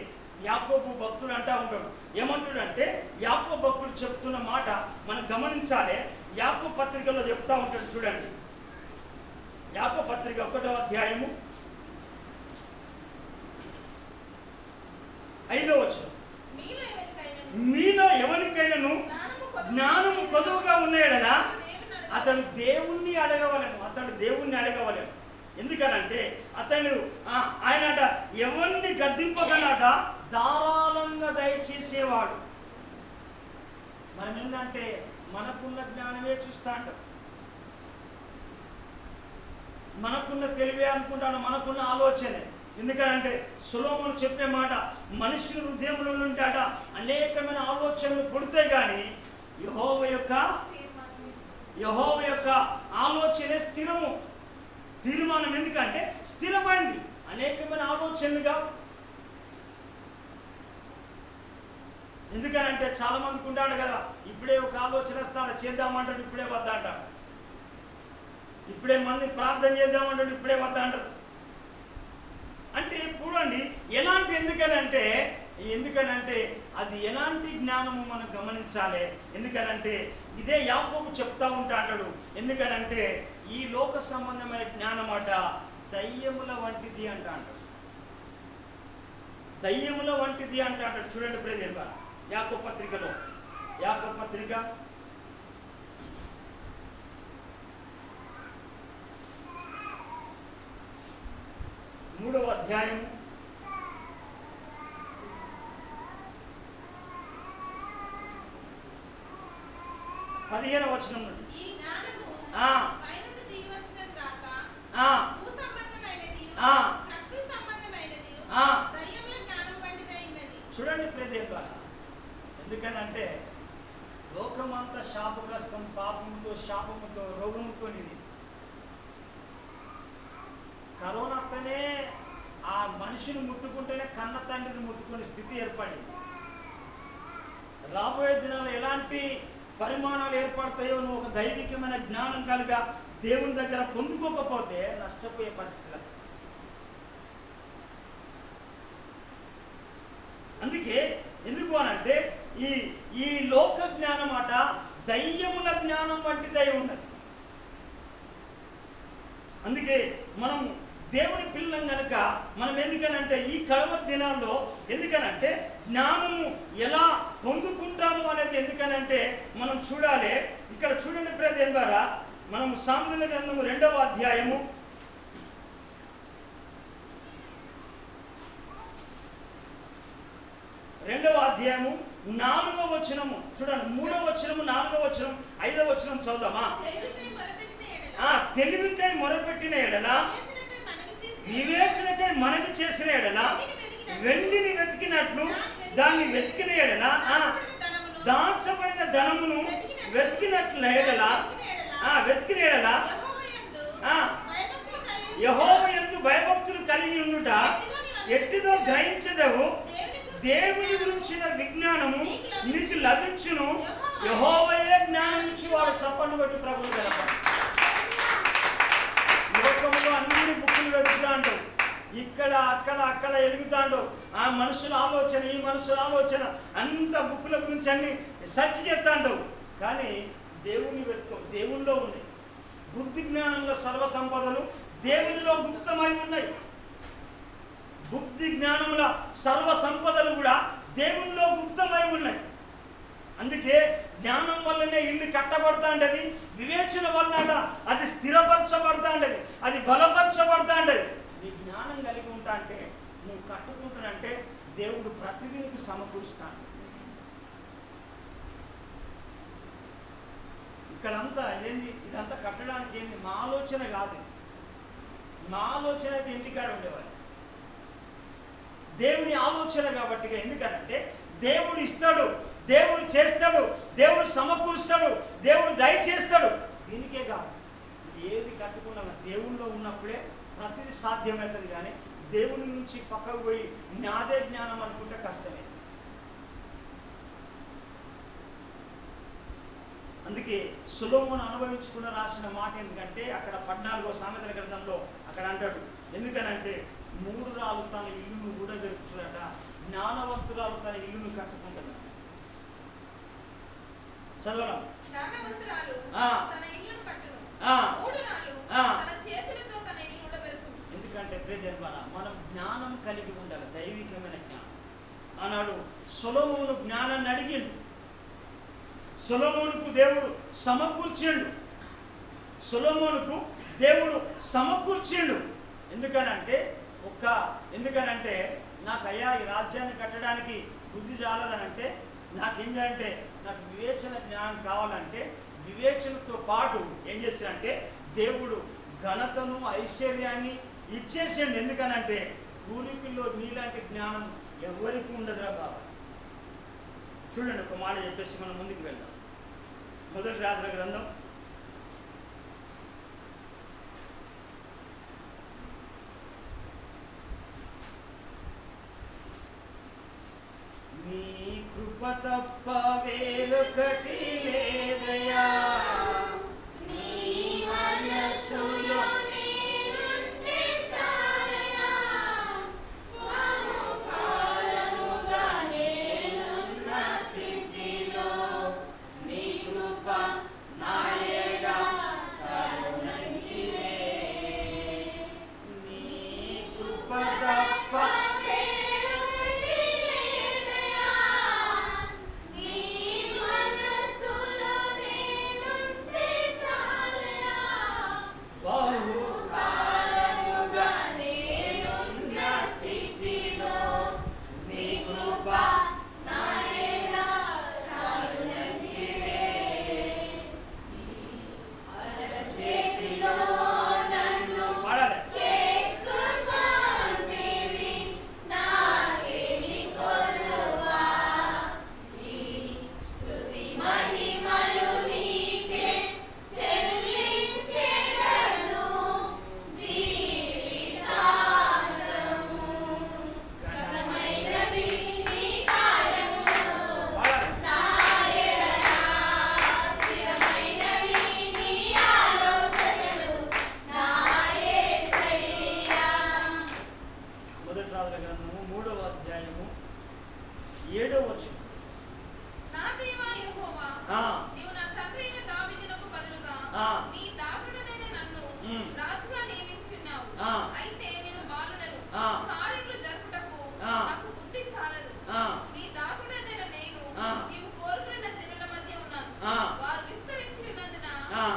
యాకోబు భక్తుడు అంటా ఉంటాడు. ఏమంటాడంటే యాకోబు భక్తుడు చెప్తున్న మాట మనం గమనించాలి. యాకోబు పత్రికలో చెప్తా ఉంటాడు. చూడండి యాకోబు పత్రిక 1వ అధ్యాయము 5వ వచనం. మీలో ఎవరికైనాను జ్ఞానము కొదువుగా ఉన్నాడనా అతడు దేవుణ్ణి అడగవలను. అతడు దేవుణ్ణి అడగవలను. ఎందుకనంటే అతడు ఆయనట ఎవరిని గద్దింపగలట ధారాళంగా దయచేసేవాడు. మనం ఏంటంటే మనకున్న జ్ఞానమే చూస్తా అంటాం, మనకున్న తెలివే అనుకుంటాను, మనకున్న ఆలోచనే. ఎందుకనంటే సొలొమోను చెప్పే మాట మనుషుల హృదయంలో ఉంటాట అనేకమైన ఆలోచనలు పుడితే కానీ యెహోవా యొక్క ఆలోచనే స్థిరము తీర్మానం. ఎందుకంటే స్థిరమైంది, అనేకమైన ఆలోచనలుగా. ఎందుకనంటే చాలా మందికి ఉంటాడు కదా, ఇప్పుడే ఒక ఆలోచన వస్తాడు చేద్దామంటాడు, ఇప్పుడే వద్ద అంటాడు. ఇప్పుడే మంది ప్రార్థన చేద్దామంటాడు, ఇప్పుడే వద్ద అంటారు. అంటే చూడండి ఎలాంటి. ఎందుకనంటే ఎందుకనంటే అది ఎలాంటి జ్ఞానము మనం గమనించాలి. ఎందుకనంటే ఇదే యాకోబు చెప్తా ఉంటాడు. ఎందుకనంటే ఈ లోక సంబంధమైన జ్ఞానం అట దయ్యముల వంటిది అంటాడు. దయ్యముల వంటిది అంటాడు. చూడండి ప్రేమ యాకోబు పత్రికలో, యాకోబు పత్రిక 3వ అధ్యాయం 15వ వచనం నుండి చూడండి ప్రియదేవ. ఎందుకనంటే లోకమంతా శాపగ్రస్తం, పాపముతో, శాపముతో, రోగముతో నిండి కరోనాతోనే ఆ మనిషిని ముట్టుకుంటేనే కన్న తండ్రిని ముట్టుకునే స్థితి ఏర్పడింది. రాబోయే దినాలు ఎలాంటి పరిమాణాలు ఏర్పడతాయో నువ్వు ఒక దైవికమైన జ్ఞానం కనుక దేవుని దగ్గర పొందుకోకపోతే నష్టపోయే పరిస్థితులు. అందుకే ఎందుకు అనంటే ఈ లోక జ్ఞానం అట దయ్యముల జ్ఞానం వంటిదై ఉన్నది. అందుకే మనం దేవుని పిల్లం కనుక మనం ఎందుకనంటే ఈ కడవరి దినాల్లో ఎందుకనంటే జ్ఞానము ఎలా పొందుకుంటాము అనేది ఎందుకనంటే మనం చూడాలి. ఇక్కడ చూడండి ప్రియదేవ ద్వారా మనం సామెతల గ్రంథము 2వ అధ్యాయము 4వ వచనము చూడండి. 3వ వచనము, 4వ వచనం, 5వ వచనం చదువుదామా. తెలివికై మొరపెట్టిన ఎడల, వివేచనకై మనవి చేసిన ఎడల, వెండిని వెతికినట్లు దాన్ని వెతికిన ఎడల, దాచబడిన ధనమును వెతికిన ఎడల యెహోవాయందు భయభక్తులు కలిగి ఉండుట ఎట్టిదో గ్రహించదవు. దేవుని గురించిన విజ్ఞానము నీకు లభించును. యెహోవాయే జ్ఞానం ఇచ్చి వాడు. చప్పట్లు కొట్టి ప్రభువు గలప. లోకములో అన్ని బుక్కులు వెతుకుతాండు, ఇక్కడ అక్కడ ఎలుగుతాండు. ఆ మనుషుల ఆలోచన, ఈ మనుషుల ఆలోచన, అంత బుక్కుల గురించి అన్ని సర్చ్ చేస్తాండు. కానీ దేవుని వెతుకం దేవునిలో ఉన్నాయి. బుద్ధి జ్ఞానంలో సర్వ సంపదలు దేవునిలో గుప్తమై ఉన్నాయి. బుద్ధి జ్ఞానముల సర్వ సంపదలు కూడా దేవునిలో గుప్తమై ఉన్నాయి. అందుకే జ్ఞానం వల్లనే ఇల్లు కట్టబడతాండది, వివేచన వల్ల అది స్థిరపరచబడతాండది, అది బలపరచబడతాండది. నీ జ్ఞానం కలిగి ఉంటా అంటే నువ్వు కట్టుకుంటానంటే దేవుడు ప్రతిదీనికి సమకూరుస్తాడు. ఇక్కడంతా ఏంది, ఇదంతా కట్టడానికి ఏంది మా ఆలోచన కాదు. మా ఆలోచన అయితే ఇంటికాడ ఉండేవాళ్ళు, దేవుని ఆలోచన కాబట్టి. ఎందుకనంటే దేవుడు ఇస్తాడు, దేవుడు చేస్తాడు, దేవుడు సమకూరుస్తాడు, దేవుడు దయచేస్తాడు. దీనికే కాదు, ఏది కట్టుకున్నా దేవుల్లో ఉన్నప్పుడే ప్రతిదీ సాధ్యమవుతుంది. కానీ దేవుని నుంచి పక్కకు పోయి నాదే జ్ఞానం అనుకుంటే కష్టమే. అందుకే సొలొమోను అనుభవించుకున్న రాసిన మాట ఎందుకంటే అక్కడ 14వ సామెతల గ్రంథంలో అక్కడ అంటాడు. ఎందుకనంటే మూఢురాలు తన ఇల్లును కూడా జరుపుతున్నట, జ్ఞానవంతురాలు తన ఇల్లును కట్టుకుంటున్నాడు. చదవడం ఎందుకంటే మనం జ్ఞానం కలిగి ఉండాలి, దైవికమైన జ్ఞానం. ఆనాడు సొలొమోను జ్ఞానాన్ని అడిగిండు, సొలొమోనుకు దేవుడు సమకూర్చిండు, సొలొమోనుకు దేవుడు సమకూర్చిండు. ఎందుకనంటే నాకయ్యా ఈ రాజ్యాన్ని కట్టడానికి బుద్ధి చాలదనంటే నాకేం చేయాలంటే నాకు వివేచన జ్ఞానం కావాలంటే వివేచనతో పాటు ఏం చేస్తాడంటే దేవుడు ఘనతను ఐశ్వర్యాన్ని ఇచ్చేసేయండి. ఎందుకనంటే పూర్వీకుల్లో నీలాంటి జ్ఞానం ఎవరికి ఉండదురా బాబా. చూడండి, ఒక మాట చెప్పేసి మనం ముందుకు వెళ్దాం. మొదటి రాజుల గ్రంథం 'కృప తప్ప వేరొకటి లేదయ్యా, నీ మనసులో నేనుంటే చాలయ్యా, బహుకాలముగా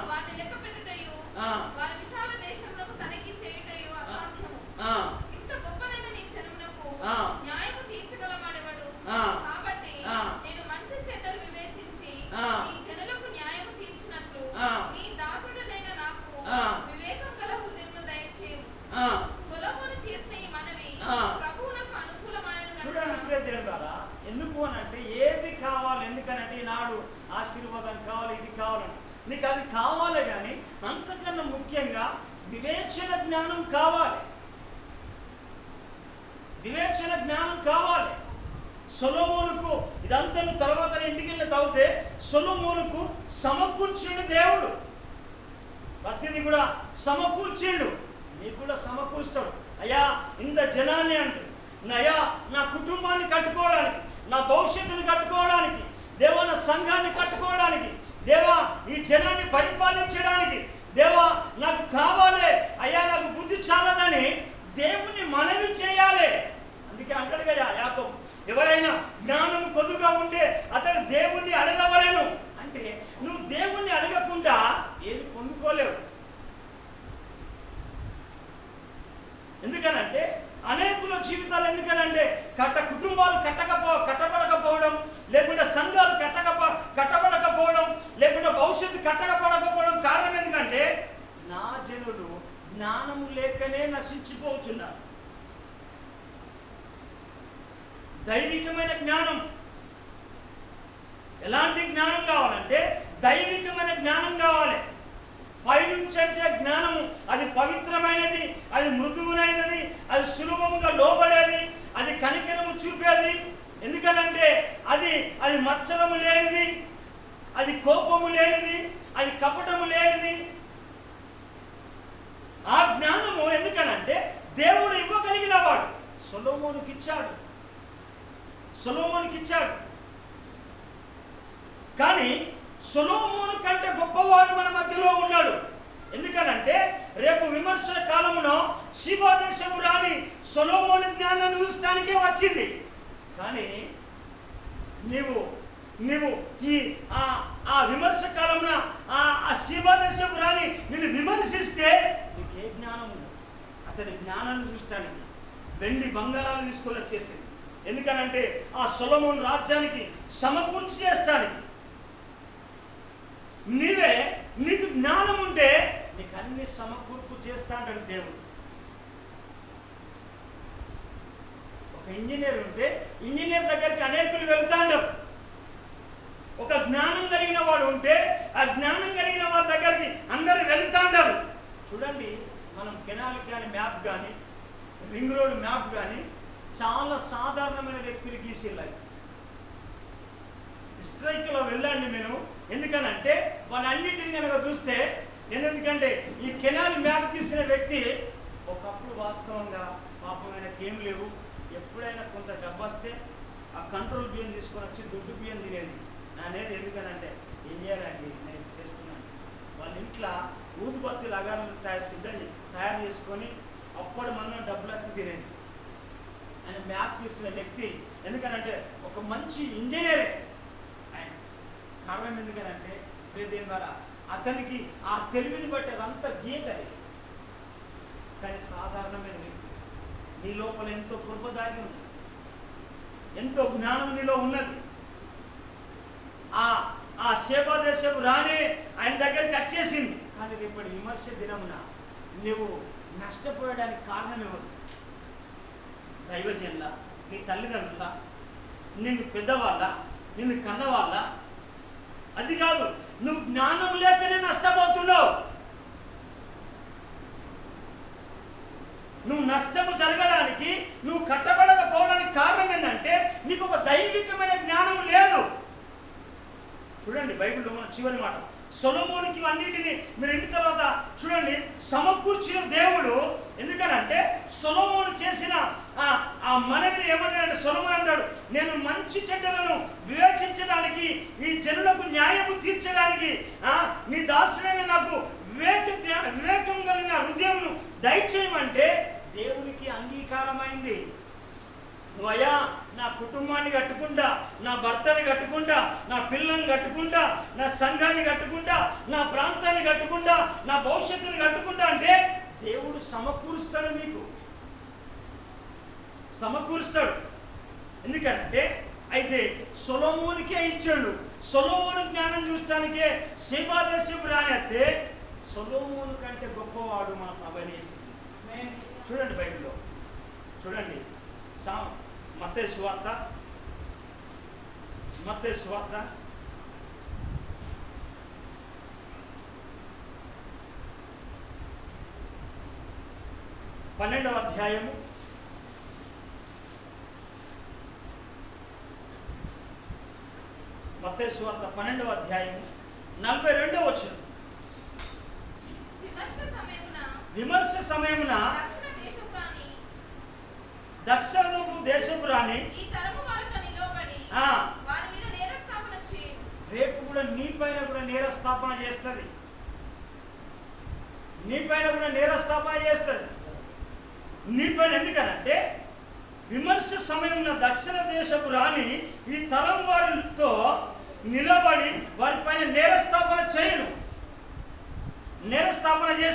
వారిని లెక్కపెట్టుటయు వారి విశాల దేశములకు తనిఖీ చేయుటయు అసాధ్యము. ఇంత గొప్పదైన నీ జనమునకు న్యాయము తీర్చగలవాడెవడు? కాబట్టి నేను మంచి చెడ్డలు వివేచించి నీ జనులకు న్యాయము తీర్చినట్లు నీ దాసుడనైన నాకు వివేకం గల హృదయమును దయచేయము. సొలొమోను చేసిన ఈ మనవి ప్రభువునకు అనుకూలమాయను గనుక. ఎందుకు అనంటే ఏది కావాలి, ఎందుకనంటే ఈనాడు ఆశీర్వాదం కావాలి, ఇది కావాలంటే నీకు అది కావాలి. కానీ అంతకన్నా ముఖ్యంగా వివేచన జ్ఞానం కావాలి. వివేచన జ్ఞానం కావాలి. సొలొమోనుకు ఇదంతా తర్వాత ఇంటికి వెళ్ళి తాగితే సొలొమోనుకు సమకూర్చిండు దేవుడు. ప్రతిదీ కూడా సమకూర్చిండు. నీకు కూడా సమకూర్చాడు. అయ్యా ఇంత జనాన్ని అంటే అయ్యా నా కుటుంబాన్ని కట్టుకోవడానికి, నా భవిష్యత్తుని కట్టుకోవడానికి, దేవా నా సంఘాన్ని కట్టుకోవడానికి, దేవా ఈ జనాన్ని పరిపాలించడానికి, దేవా నాకు కావాలి, అయ్యా నాకు బుద్ధి చాలదని దేవుణ్ణి మనవి చేయాలి. అందుకే అంటాడు కదా యాకోబు, ఎవరైనా జ్ఞానం కొద్దుగా ఉంటే అతడు దేవుణ్ణి అడగవలేను అంటే నువ్వు దేవుణ్ణి అడగకుండా ఏది పొందుకోలేవు. ఎందుకనంటే అనేకుల జీవితాలు ఎందుకనంటే కుటుంబాలు కట్టబడకపోవడం, లేకుంటే సంఘాలు కట్టబడకపోవడం, లేకుంటే భవిష్యత్తు కట్టబడకపోవడం కారణం ఎందుకంటే నా జనులు జ్ఞానము లేకనే నశించిపోతున్నారు. దైవికమైన జ్ఞానం, ఎలాంటి జ్ఞానం కావాలంటే దైవికమైన జ్ఞానం కావాలి. పైనుంచి అంటే జ్ఞానము అది పవిత్రమైనది, అది మృదువునైనది, అది సులభముగా లోబడేది, అది కనికరము చూపేది. ఎందుకనంటే అది మత్సరము లేనిది, అది కోపము లేనిది, అది కపటము లేనిది. ఆ జ్ఞానము ఎందుకనంటే దేవుడు ఇవ్వగలిగిన వాడు. సొలొమోనుకి ఇచ్చాడు. కానీ సొలొమోను కంటే గొప్పవాడు మన మధ్యలో ఉన్నాడు. ఎందుకనంటే రేపు విమర్శల కాలంలో షీబా దేశపు రాణి సొలొమోను జ్ఞానాన్ని చూడటానికే వచ్చింది. కానీ నీవు ఈ ఆ విమర్శ కాలంలో ఆ షీబా దేశపు రాణి నిన్ను విమర్శిస్తే నీకే జ్ఞానం ఉంది. అతని జ్ఞానాన్ని చూడటానికి వెండి బంగారాలు తీసుకొని వచ్చేసింది. ఎందుకనంటే ఆ సొలొమోను రాజ్యానికి సమకూర్చి చేస్తానికి. నీకు జ్ఞానం ఉంటే నీకు అన్ని సమకూర్పు చేస్తా అంటాడు దేవుడు. ఒక ఇంజనీర్ ఉంటే ఇంజనీర్ దగ్గరికి అనేకులు వెళ్తాడు. ఒక జ్ఞానం కలిగిన వాడు ఉంటే ఆ జ్ఞానం కలిగిన వాడి దగ్గరికి అందరూ వెళ్తాంటారు. చూడండి, మనం కెనాల్ కానీ మ్యాప్ కానీ రింగ్ రోడ్ మ్యాప్ కానీ చాలా సాధారణమైన వ్యక్తులు గీసిల్లాయి. స్ట్రైక్లో వెళ్ళండి నేను. ఎందుకనంటే వాళ్ళన్నింటిని కనుక చూస్తే ఎందుకంటే ఈ కెనాల్ మ్యాప్ తీసిన వ్యక్తి ఒకప్పుడు వాస్తవంగా పాపం ఆయనకి ఏం లేవు. ఎప్పుడైనా కొంత డబ్బు వస్తే ఆ కంట్రోల్ బియ్యం తీసుకొని వచ్చి దుడ్డు బియ్యం తినేది అనేది. ఎందుకనంటే ఏం చేయాలండి, నేను చేస్తున్నాను. వాళ్ళ ఇంట్లో ఊదుబత్తి లగాలను తయారు చేసుకొని అప్పుడు మనం డబ్బులు వస్తే తినేది. ఆయన మ్యాప్ తీస్తున్న వ్యక్తి ఎందుకనంటే ఒక మంచి ఇంజనీరే. కారణం ఎందుకనంటే దేని ద్వారా అతనికి ఆ తెలివిని బట్టి అదంతా గీయగలి. కానీ సాధారణమైన వ్యక్తి, నీ లోపల ఎంతో కృప దాగి ఉంది, ఎంతో జ్ఞానం నీలో ఉన్నది. ఆ షేబా దేశపు రాణి ఆయన దగ్గరికి వచ్చేసింది. కానీ రేపటి విమర్శ దినమున నువ్వు నష్టపోయడానికి కారణం ఎవరు? దైవజనుల, నీ తల్లిదండ్రుల, నిన్ను పెద్దవాళ్ళ, నిన్ను కన్నవాళ్ళ? అది కాదు, నువ్వు జ్ఞానం లేకనే నష్టపోతున్నావు. నువ్వు నష్టము జరగడానికి, నువ్వు కట్టబడకపోవడానికి కారణం ఏంటంటే నీకు ఒక దైవికమైన జ్ఞానం లేదు. చూడండి బైబిల్లో మన చివరి మాట, సొలొమోనుకి అన్నిటిని మీరు ఇంటి తర్వాత చూడండి సమకూర్చిన దేవుడు. ఎందుకనంటే సొలొమోను చేసిన ఆ మనవిని ఏమంటాడంటే, సొలొమోను అంటాడు, నేను మంచి చెడ్డలను వివేచించడానికి, ఈ జనులకు న్యాయము తీర్చడానికి నీ దాసుడైన నాకు వివేకం కలిగిన హృదయమును దయచేయమంటే దేవునికి అంగీకారమైంది. నువ్వయ్యా నా కుటుంబాన్ని కట్టుకుంటా, నా భర్తని కట్టుకుంటా, నా పిల్లల్ని కట్టుకుంటా, నా సంఘాన్ని కట్టుకుంటా, నా ప్రాంతాన్ని కట్టుకుంటా, నా భవిష్యత్తుని కట్టుకుంటా అంటే దేవుడు సమకూరుస్తాడు, మీకు సమకూరుస్తాడు. ఎందుకంటే అయితే సొలొమోనుకే ఇచ్చాడు. సొలొమోను జ్ఞానం చూడటానికే సేబాదేశపు రానైతే సొలొమోను కంటే గొప్పవాడు మన ప్రభువైన యేసు. చూడండి బైబిల్లో చూడండి, మత్తయి సువార్త 12వ అధ్యాయము 12వ అధ్యాయము 42వ వచనం. విమర్శ సమయమున దక్షిణపు దేశపు రాణి రేపు కూడా నీ పైన కూడా నేరస్థాపన చేస్తుంది, నీ పైన కూడా నేరస్థాపన చేస్తుంది, నీ పైన. ఎందుకనంటే విమర్శ సమయంలో దక్షిణ దేశపు రాణి ఈ తరం వారితో నిలబడి వారి పైన నేరస్థాపన చేయను, నేరస్థాపన చేసి